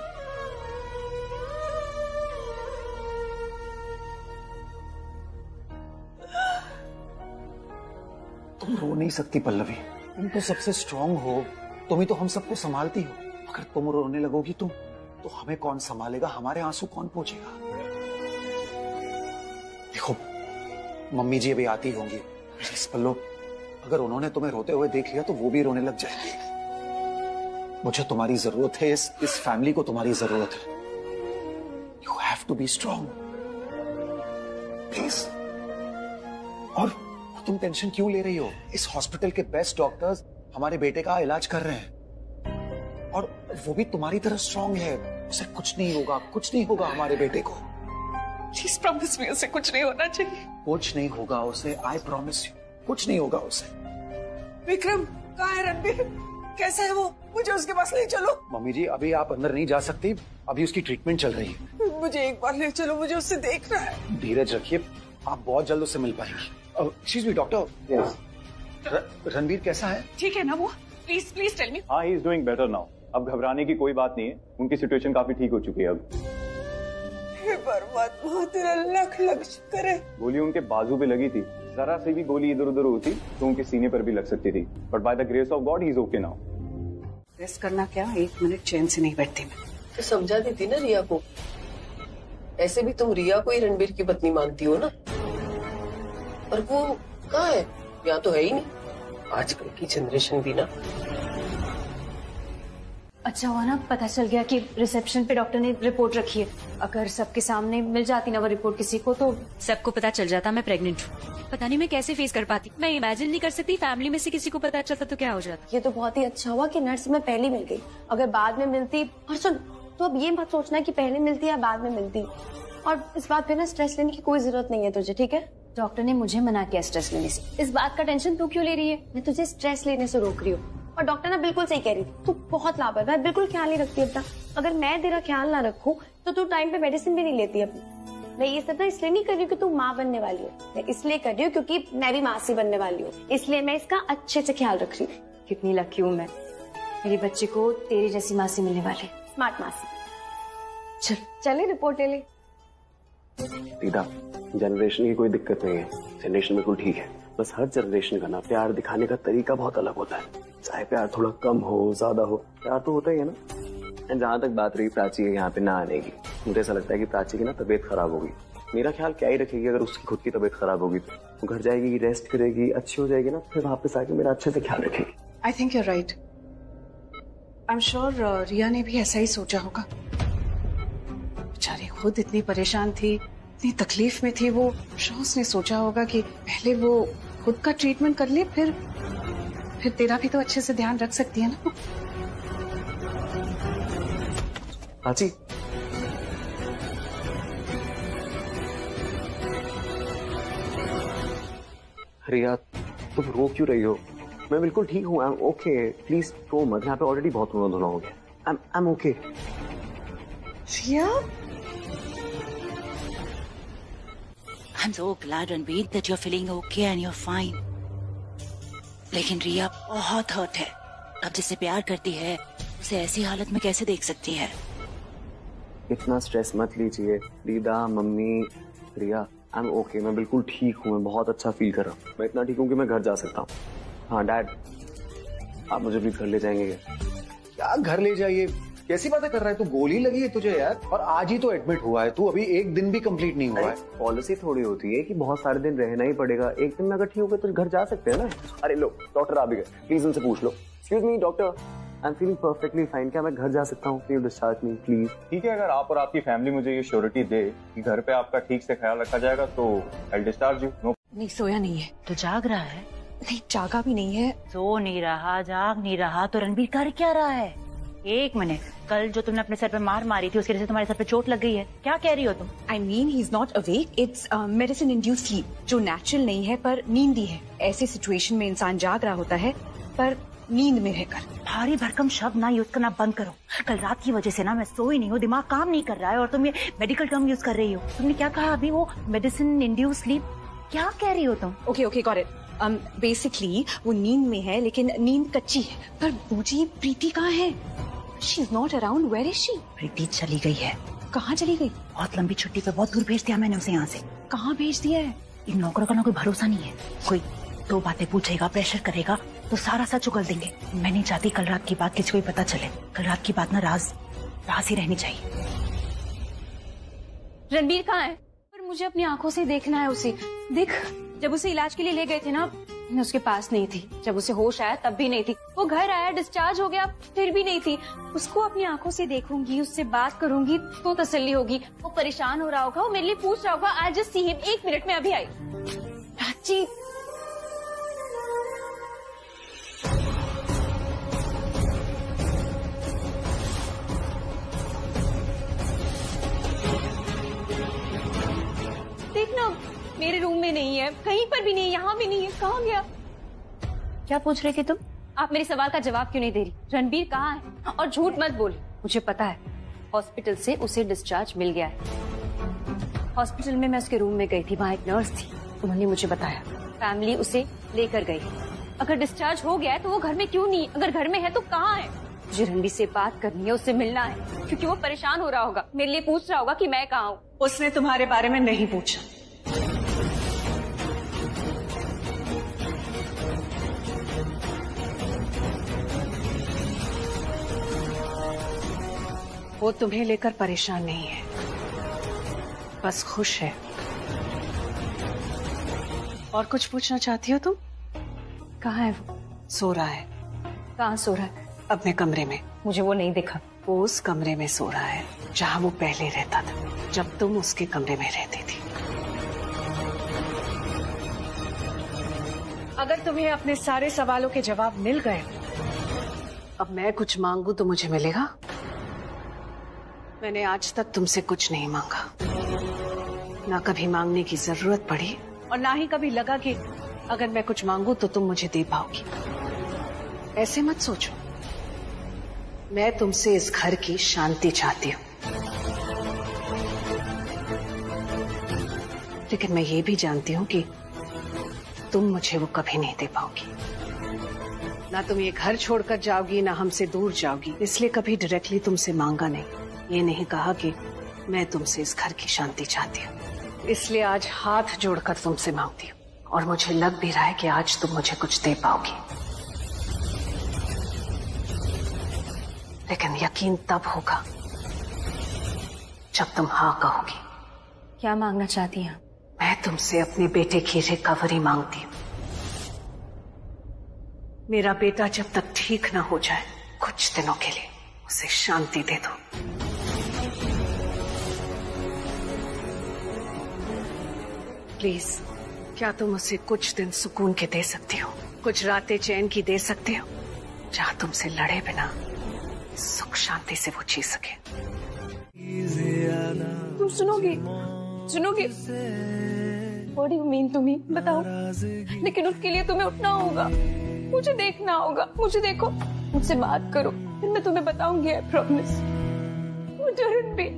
तुम रो नहीं सकती पल्लवी, तुम तो सबसे स्ट्रांग हो, तुम ही तो हम सबको संभालती हो। अगर तुम रोने लगोगी तो हमें कौन संभालेगा, हमारे आंसू कौन पोंछेगा? देखो मम्मी जी अभी आती होंगी, प्लीज पल्लो, अगर उन्होंने तुम्हें रोते हुए देख लिया तो वो भी रोने लग जाएंगे। मुझे तुम्हारी जरूरत है, इस फैमिली को तुम्हारी जरूरत है। You have to be strong please. और तुम टेंशन क्यों ले रही हो? इस हॉस्पिटल के बेस्ट डॉक्टर्स हमारे बेटे का इलाज कर रहे हैं और वो भी तुम्हारी तरह स्ट्रांग है। उसे कुछ नहीं होगा, कुछ नहीं होगा हमारे बेटे को। प्लीज प्रॉमिस मी, उसे कुछ नहीं होना चाहिए। कुछ नहीं होगा उसे, आई प्रॉमिस यू, कुछ नहीं होगा उसे। विक्रम कहाँ है? रणबीर कैसा है वो? मुझे उसके पास ले चलो। मम्मी जी अभी आप अंदर नहीं जा सकती, अभी उसकी ट्रीटमेंट चल रही है। मुझे एक बार ले चलो, मुझे उससे देखना है। धीरज रखिए, आप बहुत जल्द उससे मिल पाएंगी। एक्सक्यूज मी डॉक्टर, रणबीर कैसा है? ठीक है ना वो? Please please tell me. हाँ, he is doing better now. अब घबराने की कोई बात नहीं है, उनकी सिचुएशन काफी ठीक हो चुकी है अब। परमात्मा तेरा लख लख शुक्र है। गोली उनके बाजू पे लगी थी, जरा से भी गोली इधर उधर होती तो उनके सीने पर भी लग सकती थी, but by the grace of God he is okay now. Rest करना क्या, 1 मिनट चैन से नहीं बैठती मैं। तो समझा देती ना रिया को, ऐसे भी तुम रिया को ही रणबीर की पत्नी मानती हो ना। और वो कहाँ है? यहाँ तो है ही नहीं। आजकल की जनरेशन भी ना। अच्छा हुआ ना पता चल गया कि रिसेप्शन पे डॉक्टर ने रिपोर्ट रखी है। अगर सबके सामने मिल जाती ना वो रिपोर्ट किसी को तो सबको पता चल जाता मैं प्रेग्नेंट हूँ। पता नहीं मैं कैसे फेस कर पाती। मैं इमेजिन नहीं कर सकती फैमिली में से किसी को पता चलता तो क्या हो जाता। ये तो बहुत ही अच्छा हुआ कि नर्स में पहले मिल गई। अगर बाद में मिलती, और सुन तो अब ये मत सोचना कि पहले मिलती या बाद में मिलती। और इस बात पे ना स्ट्रेस लेने की कोई जरूरत नहीं है तुझे, ठीक है? डॉक्टर ने मुझे मना किया स्ट्रेस लेने से। इस बात का टेंशन तू क्यों ले रही है? मैं तुझे स्ट्रेस लेने से रोक रही हूँ। और डॉक्टर ना बिल्कुल सही कह रही थी, तू बहुत लापरवाह है, बिल्कुल ख्याल नहीं रखती अपना। अगर मैं तेरा ख्याल ना रखूं तो तू टाइम पे मेडिसिन भी नहीं लेती अपनी। मैं ये सब ना इसलिए नहीं कर रही हूँ कि तू माँ बनने वाली हो, मैं इसलिए कर रही हूँ क्योंकि मैं भी मासी बनने वाली हूँ, इसलिए मैं इसका अच्छे से ख्याल रख रही हूँ। कितनी लकी हूँ मैं। मेरे बच्चे को तेरी जैसी माँ से मिलने वाली, स्मार्ट माँ से। चल चले रिपोर्ट ले ले। दीदा, जनरेशन की कोई दिक्कत नहीं है, जनरेशन बिल्कुल ठीक है। बस हर जनरेशन का ना प्यार दिखाने का तरीका बहुत अलग होता है। चाहे प्यार थोड़ा कम हो ज्यादा हो, प्यार तो होता ही है ना। जहाँ तक बात रही प्राची के यहाँ पे ना आने की, मुझे ऐसा लगता है कि प्राची की ना तबीयत खराब होगी। मेरा ख्याल क्या ही रखेगी अगर उसकी खुद की तबीयत खराब होगी तो। वो घर जाएगी, रेस्ट करेगी, अच्छी हो जाएगी ना, फिर वापस आके मेरा अच्छे से ख्याल रखेगी। I think you are right. I am sure Riya ने भी ऐसा ही सोचा होगा। बेचारी खुद इतनी परेशान थी, इतनी तकलीफ में थी, वो उसने सोचा होगा कि पहले वो खुद का ट्रीटमेंट कर ले, फिर तेरा भी तो अच्छे से ध्यान रख सकती है ना। प्राची, रिया तुम रो क्यों रही हो? मैं बिल्कुल ठीक हूँ। आई एम ओके, प्लीज रो मत। यहाँ पे ऑलरेडी बहुत रोना धोना हो गया। I am okay. Riya, I'm so glad, Ranbir, that you're feeling okay and you're fine. लेकिन रिया बहुत हर्ट है। अब जिससे प्यार करती है उसे ऐसी हालत में कैसे देख सकती है? इतना स्ट्रेस मत लीजिए दीदा, mummy, Riya. I am okay, मैं बिल्कुल ठीक हूँ। मैं बहुत अच्छा फील कर रहा हूँ। मैं इतना ठीक हूँ कि मैं घर जा सकता हूँ। हाँ डैड, आप मुझे भी घर ले जाएंगे क्या? क्या घर ले जाइए, कैसी बातें कर रहा है तू? गोली लगी है तुझे यार, और आज ही तो एडमिट हुआ है तू, अभी एक दिन भी कंप्लीट नहीं हुआ है। पॉलिसी थोड़ी होती है कि बहुत सारे दिन रहना ही पड़ेगा। एक दिन में अगर ठीक हो गए तो घर जा सकते हैं ना। अरे लो, डॉक्टर आ भी गए, प्लीज उनसे पूछ लो। Excuse me doctor, I am feeling perfectly fine. क्या मैं घर जा सकता हूँ? Please discharge me please. ठीक है, अगर आप और आपकी फैमिली मुझे ये श्योरिटी दे कि घर पे आपका ठीक से ख्याल रखा जाएगा तो आई डिस्चार्ज यू। नो, नहीं सोया नहीं है। तो जाग रहा है? नहीं जागा भी नहीं है। सो नहीं रहा, जाग नहीं रहा, तो रणबीर कर क्या रहा है? एक मिनट, कल जो तुमने अपने सर पे मार मारी थी उसकी वजह से तुम्हारे सर पे चोट लग गई है, क्या कह रही हो तुम? I mean he is not awake, it's medicine induced sleep, जो नेचुरल नहीं है पर नींद ही है। ऐसे सिचुएशन में इंसान जाग रहा होता है पर नींद में रहकर। भारी भरकम शब्द ना यूज करना बंद करो। कल रात की वजह से ना मैं सोई नहीं हूँ, दिमाग काम नहीं कर रहा है और तुम ये मेडिकल टर्म यूज कर रही हो। तुमने क्या कहा अभी? वो मेडिसिन इंड्यूस्ड स्लीप, क्या कह रही हो तुम? Okay got it. बेसिकली वो नींद में है लेकिन नींद कच्ची है। पर बूजी, प्रीति कहाँ है? She is not around. Where is she? Preeti चली गई है। कहाँ चली गई? बहुत लंबी छुट्टी पे, बहुत दूर भेज दिया मैंने उसे यहाँ से। कहाँ भेज दिया है? इन नौकरों का ना कोई भरोसा नहीं है। कोई दो बातें पूछेगा, प्रेशर करेगा तो सारा सच उगल देंगे। मैं नहीं चाहती कल रात की बात किसी को भी पता चले। कल रात की बात ना राज ही रहनी चाहिए। रणबीर कहाँ है? पर मुझे अपनी आंखों से देखना है उसे। देख, जब उसे इलाज के लिए ले गए थे ना, मैं उसके पास नहीं थी। जब उसे होश आया तब भी नहीं थी। वो घर आया, डिस्चार्ज हो गया, फिर भी नहीं थी। उसको अपनी आंखों से देखूंगी, उससे बात करूंगी तो तसल्ली होगी। वो परेशान हो रहा होगा, वो मेरे लिए पूछ रहा होगा। I just see him. एक मिनट में अभी आई। प्राची, देखना, मेरे रूम में नहीं है, कहीं पर भी नहीं, यहाँ भी नहीं है। कहाँ गया? क्या पूछ रही थी तुम? आप मेरे सवाल का जवाब क्यों नहीं दे रही? रणबीर कहाँ है? और झूठ मत बोल, मुझे पता है हॉस्पिटल से उसे डिस्चार्ज मिल गया है। हॉस्पिटल में मैं उसके रूम में गई थी, वहाँ एक नर्स थी, उन्होंने मुझे बताया फैमिली उसे लेकर गई। अगर डिस्चार्ज हो गया है तो वो घर में क्यों नहीं? अगर घर में है तो कहाँ है? मुझे रणबीर से बात करनी है, उससे मिलना है, क्योंकि वो परेशान हो रहा होगा, मेरे लिए पूछ रहा होगा कि मैं कहाँ हूँ। उसने तुम्हारे बारे में नहीं पूछा। वो तुम्हें लेकर परेशान नहीं है, बस खुश है। और कुछ पूछना चाहती हो तुम? कहाँ है वो? सो रहा है। कहाँ सो रहा है? अपने कमरे में। मुझे वो नहीं दिखा। वो उस कमरे में सो रहा है जहाँ वो पहले रहता था, जब तुम उसके कमरे में रहती थी। अगर तुम्हें अपने सारे सवालों के जवाब मिल गए, अब मैं कुछ मांगू तो मुझे मिलेगा? मैंने आज तक तुमसे कुछ नहीं मांगा, ना कभी मांगने की जरूरत पड़ी और ना ही कभी लगा कि अगर मैं कुछ मांगू तो तुम मुझे दे पाओगी। ऐसे मत सोचो। मैं तुमसे इस घर की शांति चाहती हूँ, लेकिन मैं ये भी जानती हूँ कि तुम मुझे वो कभी नहीं दे पाओगी। ना तुम ये घर छोड़कर जाओगी ना हमसे दूर जाओगी, इसलिए कभी डायरेक्टली तुमसे मांगा नहीं। ये नहीं कहा कि मैं तुमसे इस घर की शांति चाहती हूँ, इसलिए आज हाथ जोड़कर तुमसे मांगती हूँ। और मुझे लग भी रहा है कि आज तुम मुझे कुछ दे पाओगी, लेकिन यकीन तब होगा जब तुम हाँ कहोगी। क्या मांगना चाहती हैं? मैं तुमसे अपने बेटे की रिकवरी मांगती हूँ। मेरा बेटा जब तक ठीक ना हो जाए, कुछ दिनों के लिए उसे शांति दे दो। प्लीज, क्या तुम उसे कुछ दिन सुकून के दे सकती हो? कुछ रातें चैन की दे सकती हो, जहां तुमसे लड़े बिना सुख शांति से वो जी सके। तुम सुनोगे? What do you mean to me? बताओ। लेकिन उसके लिए तुम्हें उठना होगा, मुझे देखना होगा। मुझे देखो, मुझसे बात करो, फिर मैं तुम्हें बताऊंगी। I promise। रणबीर,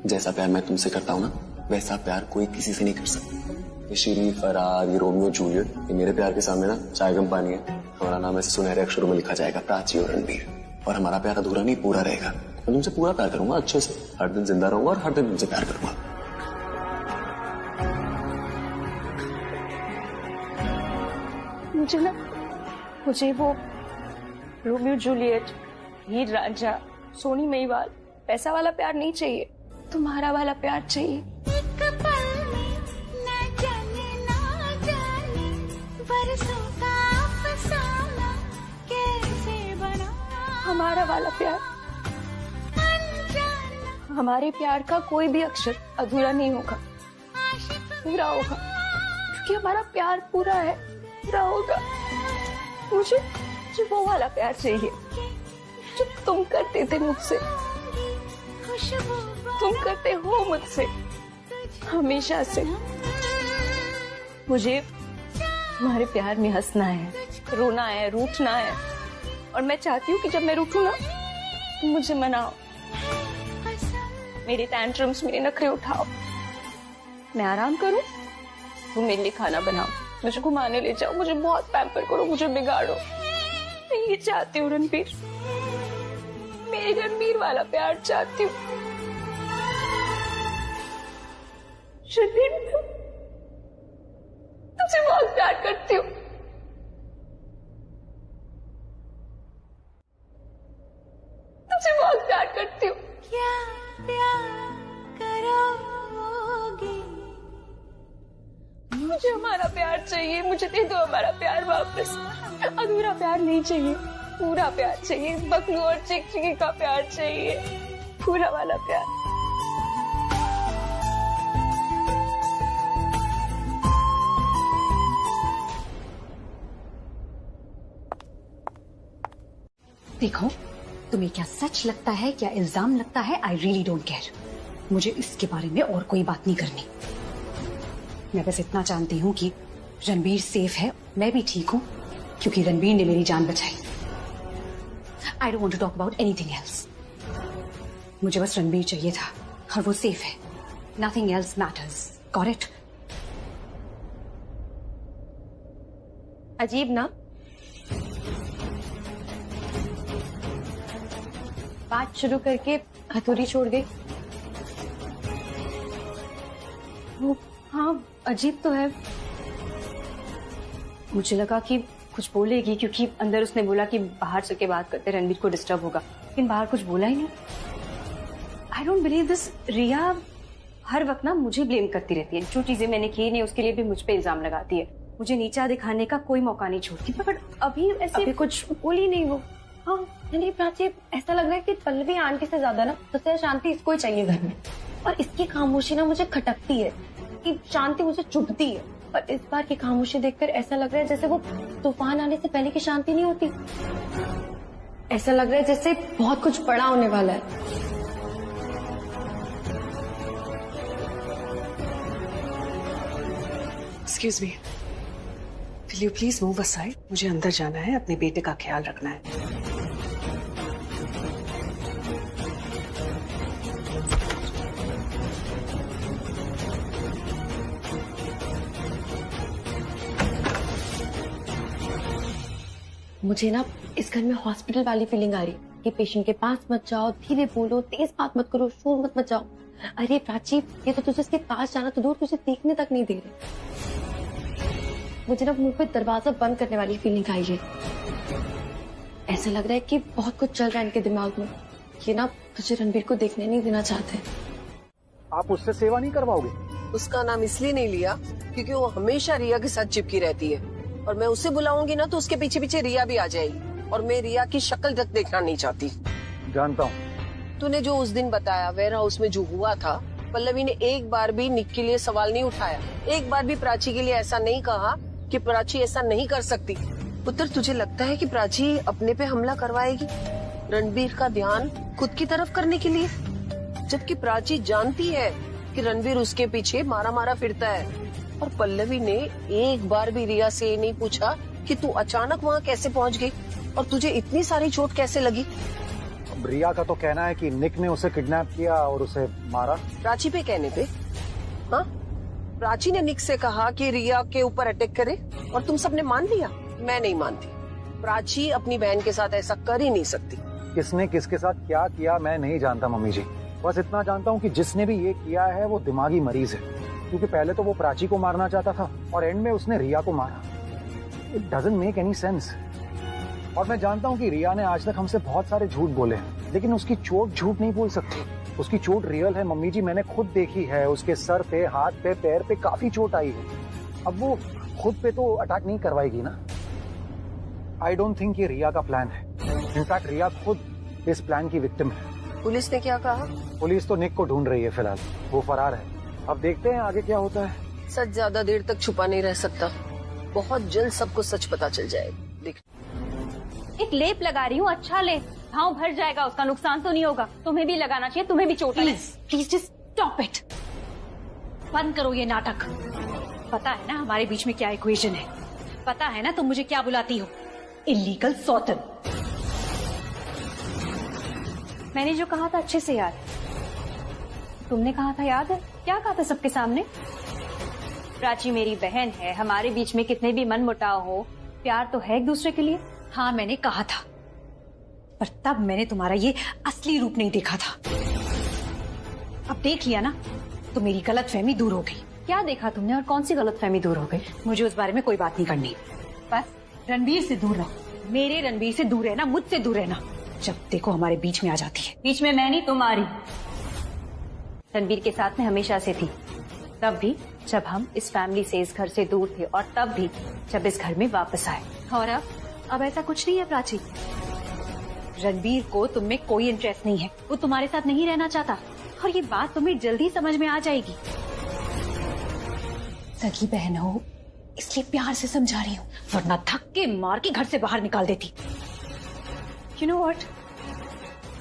जैसा प्यार मैं तुमसे करता हूँ ना, वैसा प्यार कोई किसी से नहीं कर सकता। ये शिरी, फरार, ये रोमियो जूलियट, ये मेरे प्यार के सामने ना चाय गम पानी है। हमारा नाम ऐसे सुनहरे अक्षरों में लिखा जाएगा, प्राची और रणबीर। और हमारा प्यार अधूरा नहीं, पूरा रहेगा। मैं तुमसे पूरा प्यार करूंगा, अच्छे से, हर दिन जिंदा रहूंगा और हर दिन तुमसे प्यार करूंगा। मुझे वो रोमियो जूलियट, हीर रांझा, सोनी महिवाल पैसा वाला प्यार नहीं चाहिए, तुम्हारा वाला प्यार चाहिए। हमारा वाला प्यार। हमारे प्यार का कोई भी अक्षर अधूरा नहीं होगा, पूरा होगा, क्योंकि हमारा प्यार पूरा है, पूरा होगा। मुझे वो वाला प्यार चाहिए जो तुम करते थे मुझसे, तुम करते हो मुझसे हमेशा से। मुझे तुम्हारे प्यार में हंसना है, रोना है, रूठना है, और मैं चाहती हूँ कि जब मैं रूठूं ना, तुम मुझे मनाओ, मेरे टैंट्रम्स, मेरे नखरे उठाओ, मैं आराम करूं, तुम मेरे लिए खाना बनाओ, मुझे घुमाने ले जाओ, मुझे बहुत पैम्पर करो, मुझे बिगाड़ो। मैं ये चाहती हूँ रणबीर, मेरे रणबीर वाला प्यार चाहती हूँ। रणबीर, तुझे बहुत प्यार करती हूँ। तुझे बहुत प्यार करती हूँ। क्या प्यार करोगे? मुझे हमारा प्यार चाहिए, मुझे दे दो हमारा प्यार वापस। अधूरा प्यार नहीं चाहिए, पूरा प्यार चाहिए, बकलू और चिकचिकी का प्यार चाहिए, पूरा वाला प्यार। देखो, तुम्हें क्या सच लगता है, क्या इल्जाम लगता है, आई रियली डोंट केयर। मुझे इसके बारे में और कोई बात नहीं करनी। मैं बस इतना जानती हूँ कि रणबीर सेफ है, मैं भी ठीक हूँ, क्योंकि रणबीर ने मेरी जान बचाई। I don't want to talk about anything else. मुझे बस रणबीर चाहिए था और वो सेफ है। Nothing else matters. Got it? अजीब ना, बात शुरू करके हथौड़ी छोड़ गई। हाँ, अजीब तो है। मुझे लगा कि कुछ बोलेगी, क्योंकि अंदर उसने बोला कि बाहर चल के बात करते रणबीर को डिस्टर्ब होगा, लेकिन बाहर कुछ बोला ही नहीं। I don't believe this. Riya हर वक्त ना मुझे ब्लेम करती रहती है, जो चीजें मैंने की नहीं उसके लिए भी मुझ पे इल्जाम लगाती है। मुझे नीचा दिखाने का कोई मौका नहीं छोड़ती, बट अभी ऐसे अभी कुछ बोली नहीं वो। हाँ, नहीं प्राची, ऐसा लग रहा है कि पल्लवी आंटी से ज्यादा ना सबसे शांति इसको ही चाहिए घर में, और इसकी खामोशी ना मुझे खटकती है कि शांति मुझे चुभती है। और इस बार की खामोशी देखकर ऐसा लग रहा है जैसे वो तूफान आने से पहले की शांति नहीं होती। ऐसा लग रहा है जैसे बहुत कुछ बड़ा होने वाला है। Excuse me, will you please move aside? मुझे अंदर जाना है, अपने बेटे का ख्याल रखना है। मुझे ना इस घर में हॉस्पिटल वाली फीलिंग आ रही है कि पेशेंट के पास मत जाओ, धीरे बोलो, तेज बात मत करो, शोर मत मचाओ। अरे प्राची, ये तो तुझे इसके पास जाना तो दूर, तुझे देखने तक नहीं दे रहे। मुझे ना मुंह पे दरवाजा बंद करने वाली फीलिंग आई है। ऐसा लग रहा है कि बहुत कुछ चल रहा है इनके दिमाग में। ये ना तुझे रणबीर को देखने नहीं देना चाहते। आप उससे सेवा नहीं करवाओगे? उसका नाम इसलिए नहीं लिया क्योंकि वो हमेशा रिया के साथ चिपकी रहती है, और मैं उसे बुलाऊंगी ना तो उसके पीछे पीछे रिया भी आ जाएगी, और मैं रिया की शक्ल तक देखना नहीं चाहती। जानता हूँ। तूने जो उस दिन बताया वेयर हाउस में जो हुआ था, पल्लवी ने एक बार भी निक के लिए सवाल नहीं उठाया, एक बार भी प्राची के लिए ऐसा नहीं कहा कि प्राची ऐसा नहीं कर सकती। पुत्र, तुझे लगता है कि प्राची अपने पे हमला करवाएगी रणबीर का ध्यान खुद की तरफ करने के लिए, जबकि प्राची जानती है कि रणबीर उसके पीछे मारा मारा फिरता है। और पल्लवी ने एक बार भी रिया से ये नहीं पूछा कि तू अचानक वहाँ कैसे पहुँच गई और तुझे इतनी सारी चोट कैसे लगी। अब रिया का तो कहना है कि निक ने उसे किडनैप किया और उसे मारा। प्राची पे कहने पे? हाँ, प्राची ने निक से कहा कि रिया के ऊपर अटैक करे और तुम सबने मान लिया। मैं नहीं मानती, प्राची अपनी बहन के साथ ऐसा कर ही नहीं सकती। किसने किसके साथ क्या किया मैं नहीं जानता मम्मी जी, बस इतना जानता हूँ कि जिसने भी ये किया है वो दिमागी मरीज है, क्योंकि पहले तो वो प्राची को मारना चाहता था और एंड में उसने रिया को मारा। It doesn't make any sense. और मैं जानता हूँ कि रिया ने आज तक हमसे बहुत सारे झूठ बोले हैं, लेकिन उसकी चोट झूठ नहीं बोल सकती। उसकी चोट रियल है मम्मी जी, मैंने खुद देखी है। उसके सर पे, हाथ पे, पैर पे काफी चोट आई है। अब वो खुद पे तो अटैक नहीं करवाएगी ना। आई डोंट थिंक ये रिया का प्लान है। इनफैक्ट रिया खुद इस प्लान की विक्टिम है। पुलिस ने क्या कहा? पुलिस तो निक को ढूंढ रही है फिलहाल, वो फरार है। अब देखते हैं आगे क्या होता है। सच ज्यादा देर तक छुपा नहीं रह सकता, बहुत जल्द सबको सच पता चल जाएगा। देख, एक लेप लगा रही हूँ, अच्छा लेप, घाव भर जाएगा, उसका नुकसान तो नहीं होगा। तुम्हें भी लगाना चाहिए, तुम्हें भी चोट लगे। Please just stop it. बंद करो ये नाटक। पता है ना हमारे बीच में क्या इक्वेशन है, पता है ना तुम मुझे क्या बुलाती हो, इल्लीगल सौतन। मैंने जो कहा था अच्छे से याद, तुमने कहा था याद है? क्या कहा था सबके सामने? प्राची मेरी बहन है, हमारे बीच में कितने भी मनमुटाव हो, प्यार तो है एक दूसरे के लिए। हाँ मैंने कहा था, पर तब मैंने तुम्हारा ये असली रूप नहीं देखा था। अब देख लिया ना, तो मेरी गलतफहमी दूर हो गई। क्या देखा तुमने और कौन सी गलतफहमी दूर हो गई? मुझे उस बारे में कोई बात नहीं करनी। बस रणबीर से दूर रहो, मेरे रणबीर से दूर रहना, मुझसे दूर रहना। जब देखो हमारे बीच में आ जाती है। बीच में मैं नहीं, तुम आ रही। रणबीर के साथ में हमेशा से थी, तब भी जब हम इस फैमिली से, इस घर से दूर थे, और तब भी जब इस घर में वापस आए। और अब ऐसा कुछ नहीं है प्राची। रणबीर को तुम में कोई इंटरेस्ट नहीं है, वो तुम्हारे साथ नहीं रहना चाहता, और ये बात तुम्हें जल्दी समझ में आ जाएगी। सगी बहन हो इसलिए प्यार से समझा रही हूँ, वरना धक्के मार के घर से बाहर निकाल देती। You know what?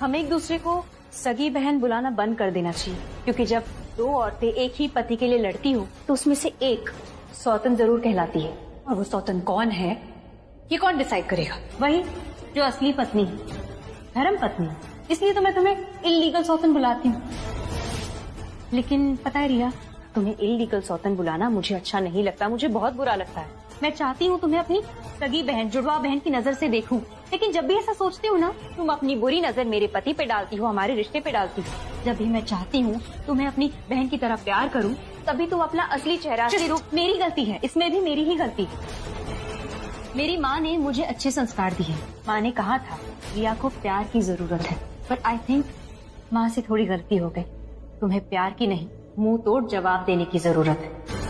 हम एक दूसरे को सगी बहन बुलाना बंद कर देना चाहिए, क्योंकि जब दो औरतें एक ही पति के लिए लड़ती हो तो उसमें से एक सौतन जरूर कहलाती है। और वो सौतन कौन है ये कौन डिसाइड करेगा? वही जो असली पत्नी है, धर्म पत्नी। इसलिए तो मैं तुम्हें इल्लीगल सौतन बुलाती हूँ। लेकिन पता है रिया, तुम्हें इल्लीगल सौतन बुलाना मुझे अच्छा नहीं लगता, मुझे बहुत बुरा लगता है। मैं चाहती हूँ तुम्हें अपनी सगी बहन, जुड़वा बहन की नजर से देखूं, लेकिन जब भी ऐसा सोचती हूँ ना, तुम अपनी बुरी नजर मेरे पति पे डालती हो, हमारे रिश्ते पे डालती हो। जब भी मैं चाहती हूँ तुम्हें अपनी बहन की तरह प्यार करूँ, तभी तुम अपना असली चेहरा, असली रूप। मेरी गलती है, इसमें भी मेरी ही गलती है। मेरी माँ ने मुझे अच्छे संस्कार दिए। माँ ने कहा था रिया को प्यार की जरूरत है, बट आई थिंक माँ से थोड़ी गलती हो गई। तुम्हें प्यार की नहीं, मुंह तोड़ जवाब देने की जरूरत है।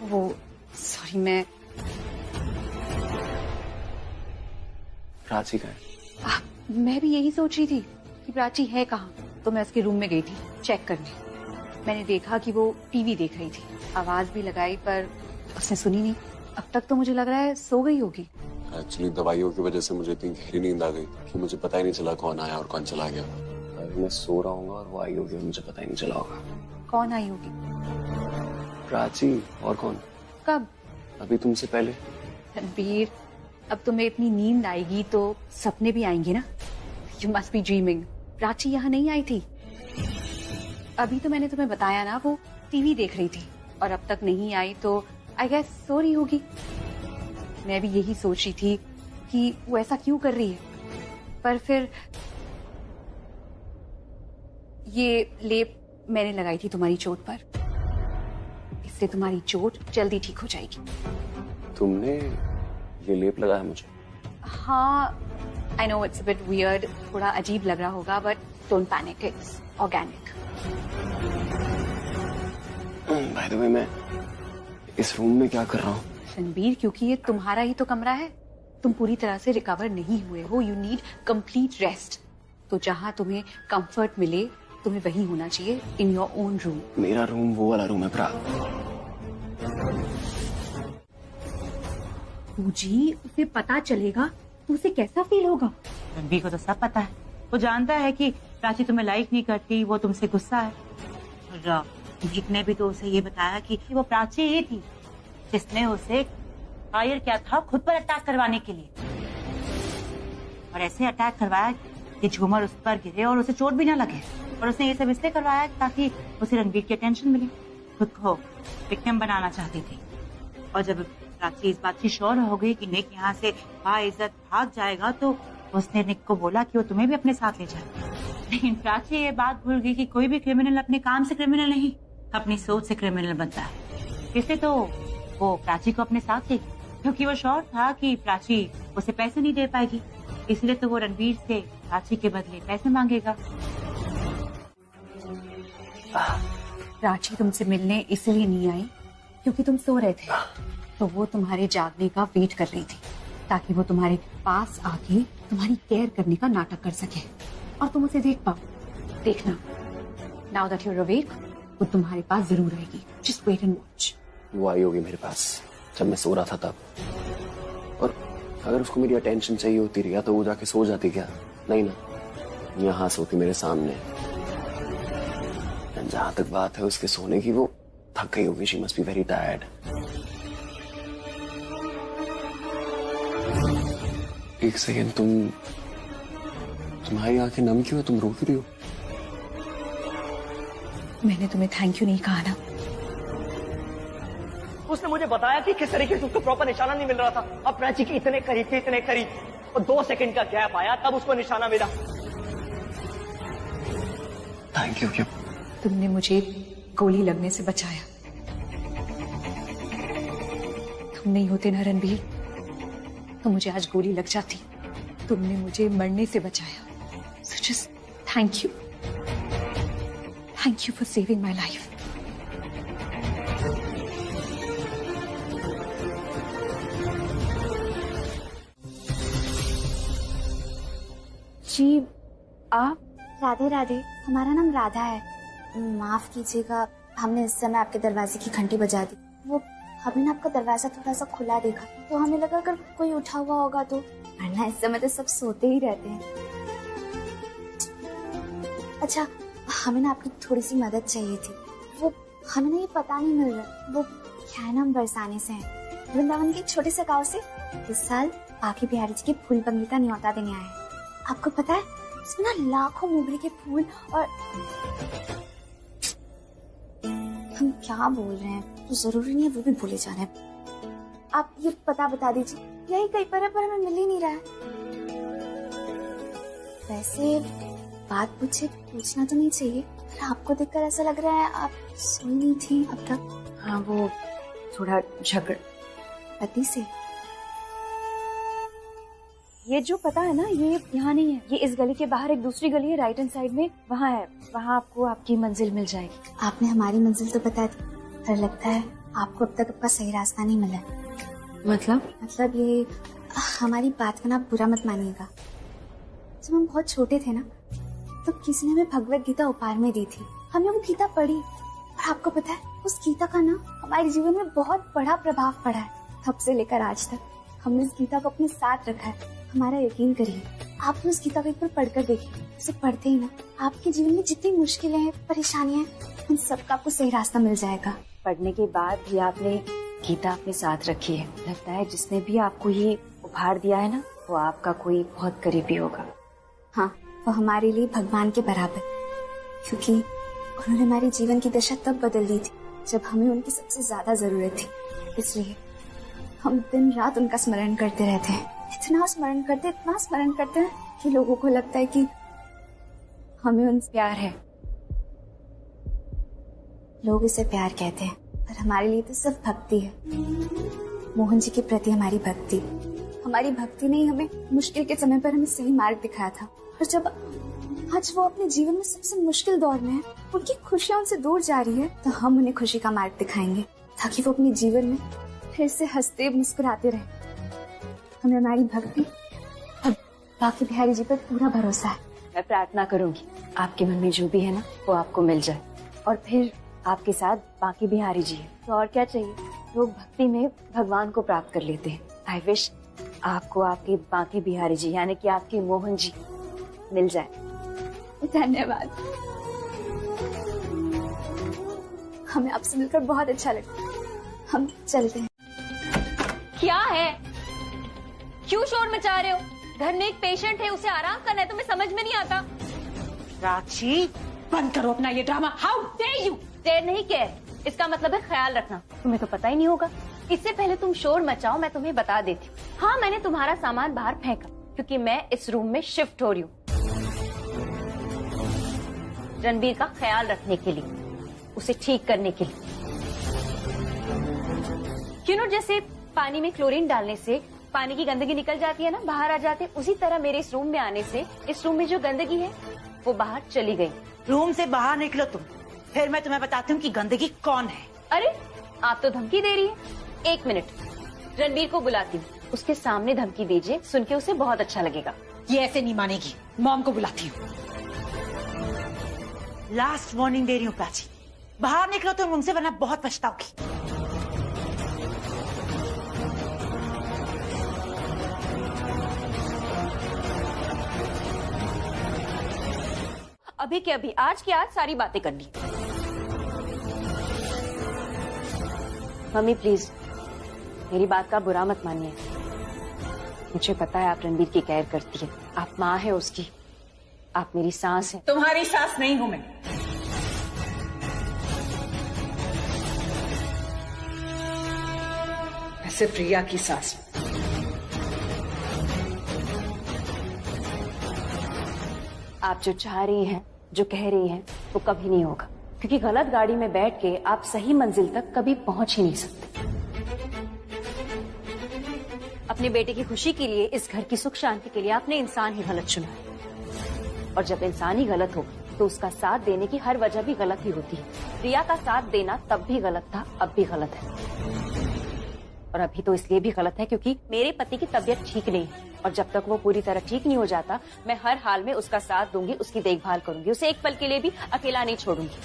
वो सॉरी, प्राची का है। मैं भी यही सोच रही थी कि प्राची है कहाँ, तो मैं उसके रूम में गई थी चेक करने। मैंने देखा कि वो टीवी देख रही थी, आवाज भी लगाई पर उसने सुनी नहीं। अब तक तो मुझे लग रहा है सो गई होगी। एक्चुअली दवाइयों की वजह से मुझे इतनी गहरी नींद आ गई कि मुझे पता ही नहीं चला कौन आया और कौन चला गया। अभी मैं सो रहा हूँ और वो आई होगी और मुझे पता ही नहीं चला होगा। कौन आई होगी? प्राची, और कौन? कब? अभी तुमसे पहले। रणबीर, अब तुम्हें इतनी नींद आएगी तो सपने भी आएंगे ना। You must be dreaming. Prachi यहाँ नहीं आई थी। अभी तो मैंने तुम्हें बताया ना, वो टीवी देख रही थी और अब तक नहीं आई, तो आई गेस सो रही होगी। मैं भी यही सोच रही थी कि वो ऐसा क्यों कर रही है, पर फिर ये लेप मैंने लगाई थी तुम्हारी चोट पर, इससे तुम्हारी चोट जल्दी ठीक हो जाएगी। तुमने ये लेप लगाया मुझे? हाँ, I know it's a bit weird, थोड़ा अजीब लग रहा होगा, but don't panic, it's organic. By the way, मैं इस रूम में क्या कर रहा हूँ? रणबीर, क्योंकि ये तुम्हारा ही तो कमरा है, तुम पूरी तरह से रिकवर नहीं हुए हो, यू नीड कंप्लीट रेस्ट। तो जहाँ तुम्हें कंफर्ट मिले तुम्हें वही होना चाहिए, इन योर ओन रूम। मेरा रूम वो वाला रूम है भरा। जी, उसे पता चलेगा तो उसे कैसा फील होगा? रणबीर को तो सब पता है, वो जानता है कि प्राची तुम्हें लाइक नहीं करती, वो तुमसे गुस्सा है। और रणबीर ने भी तो उसे ये बताया कि वो प्राची ही थी जिसने उसे हायर किया था खुद पर अटैक करवाने के लिए, और ऐसे अटैक करवाया कि झूमर उस पर गिरे और उसे चोट भी ना लगे। और उसने ये सब इसलिए करवाया ताकि उसे रणबीर की अटेंशन मिले, खुद को विक्टिम बनाना चाहती थी। और जब प्राची इस बात की श्योर हो गई कि निक यहाँ से बाइज्जत भाग जाएगा, तो उसने निक को बोला कि वो तुम्हें भी अपने साथ ले जाए। लेकिन प्राची ये बात भूल गई कि कोई भी क्रिमिनल अपने काम से क्रिमिनल नहीं, अपनी सोच से क्रिमिनल बनता है। इसलिए तो वो प्राची को अपने साथ ले गई, क्योंकि वो श्योर था कि प्राची उसे पैसे नहीं दे पाएगी। इसलिए तो वो रणबीर से प्राची के बदले पैसे मांगेगा। प्राची तुमसे मिलने इसलिए नहीं आई क्योंकि तुम सो रहे थे, तो वो तुम्हारे जागने का वेट कर रही थी ताकि वो तुम्हारे पास आके तुम्हारी केयर करने का नाटक कर सके और तुम उसे देख पाओ। देखना, now that you are awake, वो तुम्हारे पास जरूर आएगी। Just wait and watch. वो आई होगी मेरे पास जब मैं सो रहा था तब। और अगर उसको मेरी अटेंशन चाहिए होती रिया, तो वो जाके सो जाती क्या? नहीं ना, यहाँ सोती मेरे सामने। जहां तक बात है उसके सोने की, वो थक गई होगी, she must be very tired. एक सेकेंड, तुम्हारी आंखें नम क्यों है? तुम रो क्यों रही हो? मैंने तुम्हें थैंक यू नहीं कहा ना। उसने मुझे बताया कि किस तरीके से उसको प्रॉपर निशाना नहीं मिल रहा था। अब प्राची के इतने करीब थे, इतने करीब, और 2 सेकंड का गैप आया तब उसको निशाना मिला। Thank you. क्यों? तुमने मुझे गोली लगने से बचाया। तुम नहीं होते ना रणबीर, तो मुझे आज गोली लग जाती। तुमने मुझे मरने से बचाया। So just thank you. Thank you for saving my life. जी आप? राधे राधे, हमारा नाम राधा है। माफ कीजिएगा, हमने इस समय आपके दरवाजे की घंटी बजा दी। वो हमने ना आपका दरवाजा थोड़ा सा खुला देखा, तो हमें लगा अगर कोई उठा हुआ होगा तो, वरना इस समय तो सब सोते ही रहते हैं। अच्छा, हमें ना आपकी थोड़ी सी मदद चाहिए थी। वो हमें ना ये पता नहीं मिल रहा, वो क्या है ना, हम बरसाने से हैं, वृंदावन के एक छोटे से गाँव से। इस साल बाकी बिहारी जी के फूल बंगले का न्योता देने आए हैं। आपको पता है, इसमें ना लाखों मोगरे के फूल, और हम क्या बोल रहे हैं, तो जरूरी नहीं है वो भी भूले जाने। आप ये पता बता दीजिए, यही कहीं पर है, पर हमें मिल ही नहीं रहा है। वैसे बात पूछना तो नहीं चाहिए, पर आपको देखकर ऐसा लग रहा है आप सोई नहीं थी अब तक। हाँ, वो थोड़ा झगड़ पति से। ये जो पता है ना, ये यहाँ नहीं है, ये इस गली के बाहर एक दूसरी गली है, राइट हैंड साइड में, वहाँ है। वहाँ आपको आपकी मंजिल मिल जाएगी। आपने हमारी मंजिल तो बता दी, पर लगता है आपको अब तक आपका सही रास्ता नहीं मिला। मतलब ये, हमारी बात का ना बुरा मत मानिएगा। जब हम बहुत छोटे थे ना, तो किसी ने हमें भगवत गीता उपहार में दी थी। हमने वो गीता पढ़ी, और आपको पता है उस गीता का ना हमारे जीवन में बहुत बड़ा प्रभाव पड़ा है। तब से लेकर आज तक हमने इस गीता को अपने साथ रखा है। हमारा यकीन करिए, आप उस गीता को एक बार पढ़कर देखिए। उसे पढ़ते ही ना आपके जीवन में जितनी मुश्किलें हैं, परेशानियां हैं, उन सबका आपको सही रास्ता मिल जाएगा। पढ़ने के बाद भी आपने गीता अपने साथ रखी है। लगता है जिसने भी आपको ये उपहार दिया है ना, वो आपका कोई बहुत करीबी होगा। हाँ, वो हमारे लिए भगवान के बराबर, क्योंकि उन्होंने हमारे जीवन की दिशा तब बदल दी थी जब हमें उनकी सबसे ज्यादा जरूरत थी। इसलिए हम दिन रात उनका स्मरण करते रहते हैं। इतना स्मरण करते हैं कि लोगों को लगता है कि हमें उनसे प्यार है। लोग इसे प्यार कहते हैं, पर हमारे लिए तो सिर्फ भक्ति है। मोहन जी के प्रति हमारी भक्ति ने ही हमें मुश्किल के समय पर हमें सही मार्ग दिखाया था। और जब आज वो अपने जीवन में सबसे मुश्किल दौर में है, उनकी खुशियां उनसे दूर जा रही है, तो हम उन्हें खुशी का मार्ग दिखाएंगे ताकि वो अपने जीवन में फिर से हंसते मुस्कुराते रहे। हमें हमारी भक्ति और बाकी बिहारी जी पर पूरा भरोसा है। मैं प्रार्थना करूंगी आपके मन में जो भी है ना वो आपको मिल जाए, और फिर आपके साथ बाकी बिहारी जी है तो और क्या चाहिए। लोग भक्ति में भगवान को प्राप्त कर लेते हैं। आई विश आपको आपके बाकी बिहारी जी यानी कि आपके मोहन जी मिल जाए। धन्यवाद। हमें आपसे मिलकर बहुत अच्छा लगा। हम चलते हैं। क्या है, क्यों शोर मचा रहे हो? घर में एक पेशेंट है, उसे आराम करना है, तुम्हें समझ में नहीं आता? प्राची बंद करो अपना ये ड्रामा। How dare you. देर नहीं केयर, इसका मतलब है ख्याल रखना। तुम्हें तो पता ही नहीं होगा। इससे पहले तुम शोर मचाओ मैं तुम्हें बता देती हूँ। हाँ, मैंने तुम्हारा सामान बाहर फेंका क्योंकि मैं इस रूम में शिफ्ट हो रही हूँ रणबीर का ख्याल रखने के लिए, उसे ठीक करने के लिए। क्यों नो, जैसे पानी में क्लोरीन डालने से पानी की गंदगी निकल जाती है ना, बाहर आ जाती है, उसी तरह मेरे इस रूम में आने से इस रूम में जो गंदगी है वो बाहर चली गई। रूम से बाहर निकलो तुम, फिर मैं तुम्हें बताती हूँ कि गंदगी कौन है। अरे आप तो धमकी दे रही है। एक मिनट, रणबीर को बुलाती हूँ, उसके सामने धमकी दीजिए, सुन के उसे बहुत अच्छा लगेगा। ये ऐसे नहीं मानेगी, मॉम को बुलाती हूँ। लास्ट वार्निंग दे रही हूँ प्राची, बाहर निकलो तुम रूम से, वरना बहुत पछताओगी। अभी के अभी, आज की आज सारी बातें करनी। मम्मी प्लीज मेरी बात का बुरा मत मानिए। मुझे पता है आप रणबीर की केयर करती है, आप माँ है उसकी, आप मेरी सास है। तुम्हारी सास नहीं हूं मैं। सिर्फ रिया की सास। आप जो चाह रही हैं, जो कह रही हैं, वो कभी नहीं होगा, क्योंकि गलत गाड़ी में बैठ के आप सही मंजिल तक कभी पहुंच ही नहीं सकते। अपने बेटे की खुशी के लिए, इस घर की सुख शांति के लिए आपने इंसान ही गलत चुना है। और जब इंसान ही गलत हो तो उसका साथ देने की हर वजह भी गलत ही होती है। रिया का साथ देना तब भी गलत था, अब भी गलत है, और अभी तो इसलिए भी गलत है क्योंकि मेरे पति की तबीयत ठीक नहीं है, और जब तक वो पूरी तरह ठीक नहीं हो जाता मैं हर हाल में उसका साथ दूंगी, उसकी देखभाल करूंगी, उसे एक पल के लिए भी अकेला नहीं छोड़ूंगी।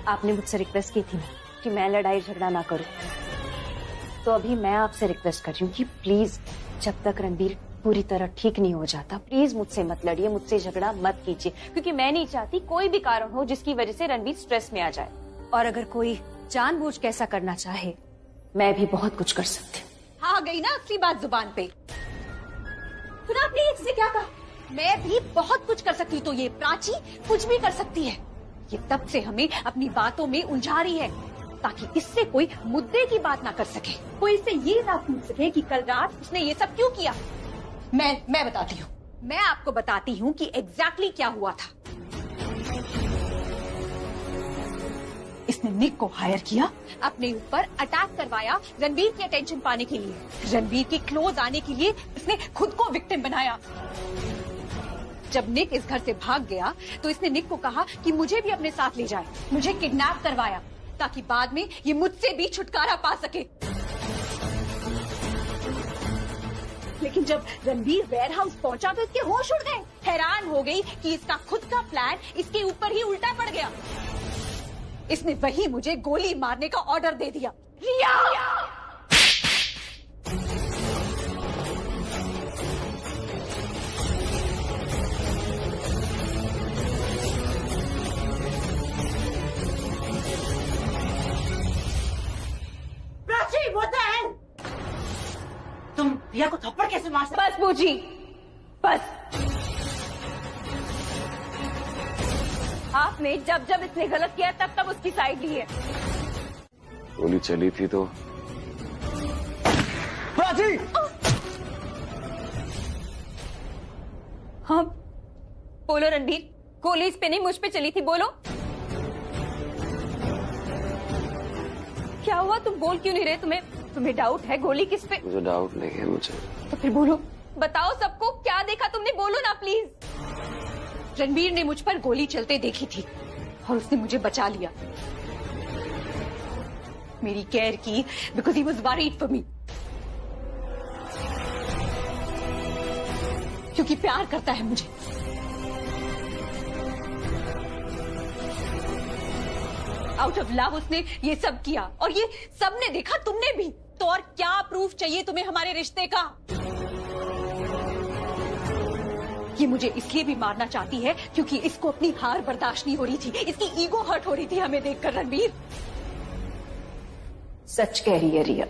आपने मुझसे रिक्वेस्ट की थी कि मैं लड़ाई झगड़ा ना करूं, तो अभी मैं आपसे रिक्वेस्ट कर रही हूँ कि प्लीज जब तक रणबीर पूरी तरह ठीक नहीं हो जाता, प्लीज मुझसे मत लड़िए, मुझसे झगड़ा मत कीजिए, क्योंकि मैं नहीं चाहती कोई भी कारण हो जिसकी वजह से रणबीर स्ट्रेस में आ जाए। और अगर कोई जानबूझ के ऐसा करना चाहे, मैं भी बहुत कुछ कर सकती हूँ। आ गई ना असली बात जुबान पे। सुना आपने इससे क्या कहा? मैं भी बहुत कुछ कर सकती हूँ, तो ये प्राची कुछ भी कर सकती है। ये तब से हमें अपनी बातों में उलझा रही है ताकि इससे कोई मुद्दे की बात ना कर सके, कोई इससे ये ना पूछ सके कि कल रात उसने ये सब क्यों किया। मैं बताती हूँ, मैं आपको बताती हूँ कि एग्जैक्टली क्या हुआ था। इसने निक को हायर किया, अपने ऊपर अटैक करवाया रणबीर की अटेंशन पाने के लिए, रणबीर के क्लोज आने के लिए इसने खुद को विक्टिम बनाया। जब निक इस घर से भाग गया तो इसने निक को कहा कि मुझे भी अपने साथ ले जाए, मुझे किडनैप करवाया ताकि बाद में ये मुझसे भी छुटकारा पा सके। लेकिन जब रणबीर वेयरहाउस पहुंचा तो इसके होश उड़ गए। हैरान हो गई कि इसका खुद का प्लान इसके ऊपर ही उल्टा पड़ गया। इसने वही मुझे गोली मारने का ऑर्डर दे दिया। रिया! Prachi, what the hell? तुम रिया को थप्पड़ कैसे मार सकते? बस बूजी, बस। आपने जब जब इसने गलत किया तब तब उसकी साइड ली है। गोली चली थी तो प्राची! हाँ बोलो रणबीर, गोली इस पे नहीं मुझ पे चली थी, बोलो क्या हुआ? तुम बोल क्यों नहीं रहे? तुम्हें डाउट है गोली किस पे? मुझे डाउट नहीं है मुझे। तो फिर बोलो, बताओ सबको क्या देखा तुमने, बोलो ना प्लीज। रणबीर ने मुझ पर गोली चलते देखी थी और उसने मुझे बचा लिया, मेरी केयर की, because he was worried for me, क्योंकि प्यार करता है मुझे। आउट ऑफ लव उसने ये सब किया और ये सबने देखा, तुमने भी। तो और क्या प्रूफ चाहिए तुम्हें हमारे रिश्ते का? ये मुझे इसलिए भी मारना चाहती है क्योंकि इसको अपनी हार बर्दाश्त नहीं हो रही थी, इसकी ईगो हर्ट हो रही थी हमें देखकर। रणबीर सच कह रही है रिया,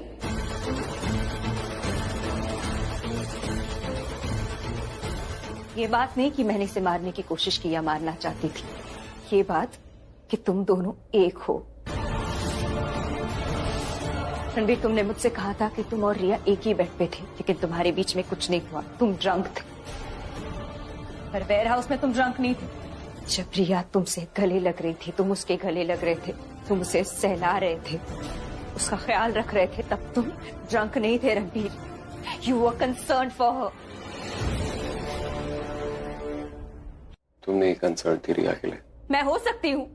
ये बात नहीं कि मैंने इसे मारने की कोशिश की या मारना चाहती थी, ये बात कि तुम दोनों एक हो। रणबीर तुमने मुझसे कहा था कि तुम और रिया एक ही बेड पे थे, लेकिन तुम्हारे बीच में कुछ नहीं हुआ, तुम ड्रंक थे। पर वेयर हाउस में तुम ड्रंक नहीं थे। जब रिया तुमसे गले लग रही थी, तुम उसके गले लग रहे थे, तुम उसे सहला रहे थे, उसका ख्याल रख रहे थे, तब तुम ड्रंक नहीं थे Ranbir. You were concern for her. तुम नहीं कंसर्न थी रिया के लिए। मैं हो सकती हूँ,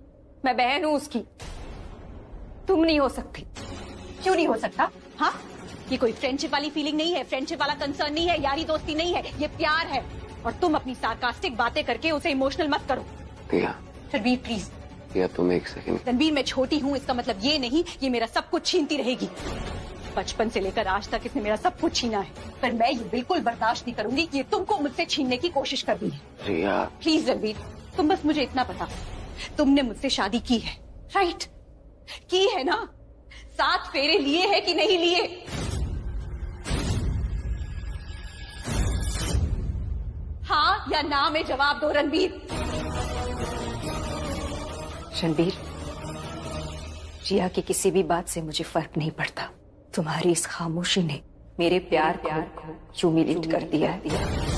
मैं बहन हूँ उसकी, तुम नहीं हो सकती। क्यों नहीं हो सकता? हाँ, ये कोई फ्रेंडशिप वाली फीलिंग नहीं है, फ्रेंडशिप वाला कंसर्न नहीं है, यारी दोस्ती नहीं है, ये प्यार है। और तुम अपनी सार्कास्टिक बातें करके उसे इमोशनल मत करो। रिया, रणबीर प्लीज। रिया तुम एक सेकंड। रणबीर मैं छोटी हूँ इसका मतलब ये नहीं ये मेरा सब कुछ छीनती रहेगी। बचपन से लेकर आज तक इसने मेरा सब कुछ छीना है, पर मैं ये बिल्कुल बर्दाश्त नहीं करूंगी कि ये तुमको मुझसे छीनने की कोशिश कर रही है। रिया प्लीज रणबीर, तुम बस मुझे इतना बता, तुमने मुझसे शादी की है, राइट? की है ना? 7 फेरे लिए है कि नहीं लिए? हाँ या ना में जवाब दो रणबीर। रणबीर, जिया की किसी भी बात से मुझे फर्क नहीं पड़ता, तुम्हारी इस खामोशी ने मेरे प्यार को ह्यूमिलेट कर दिया है।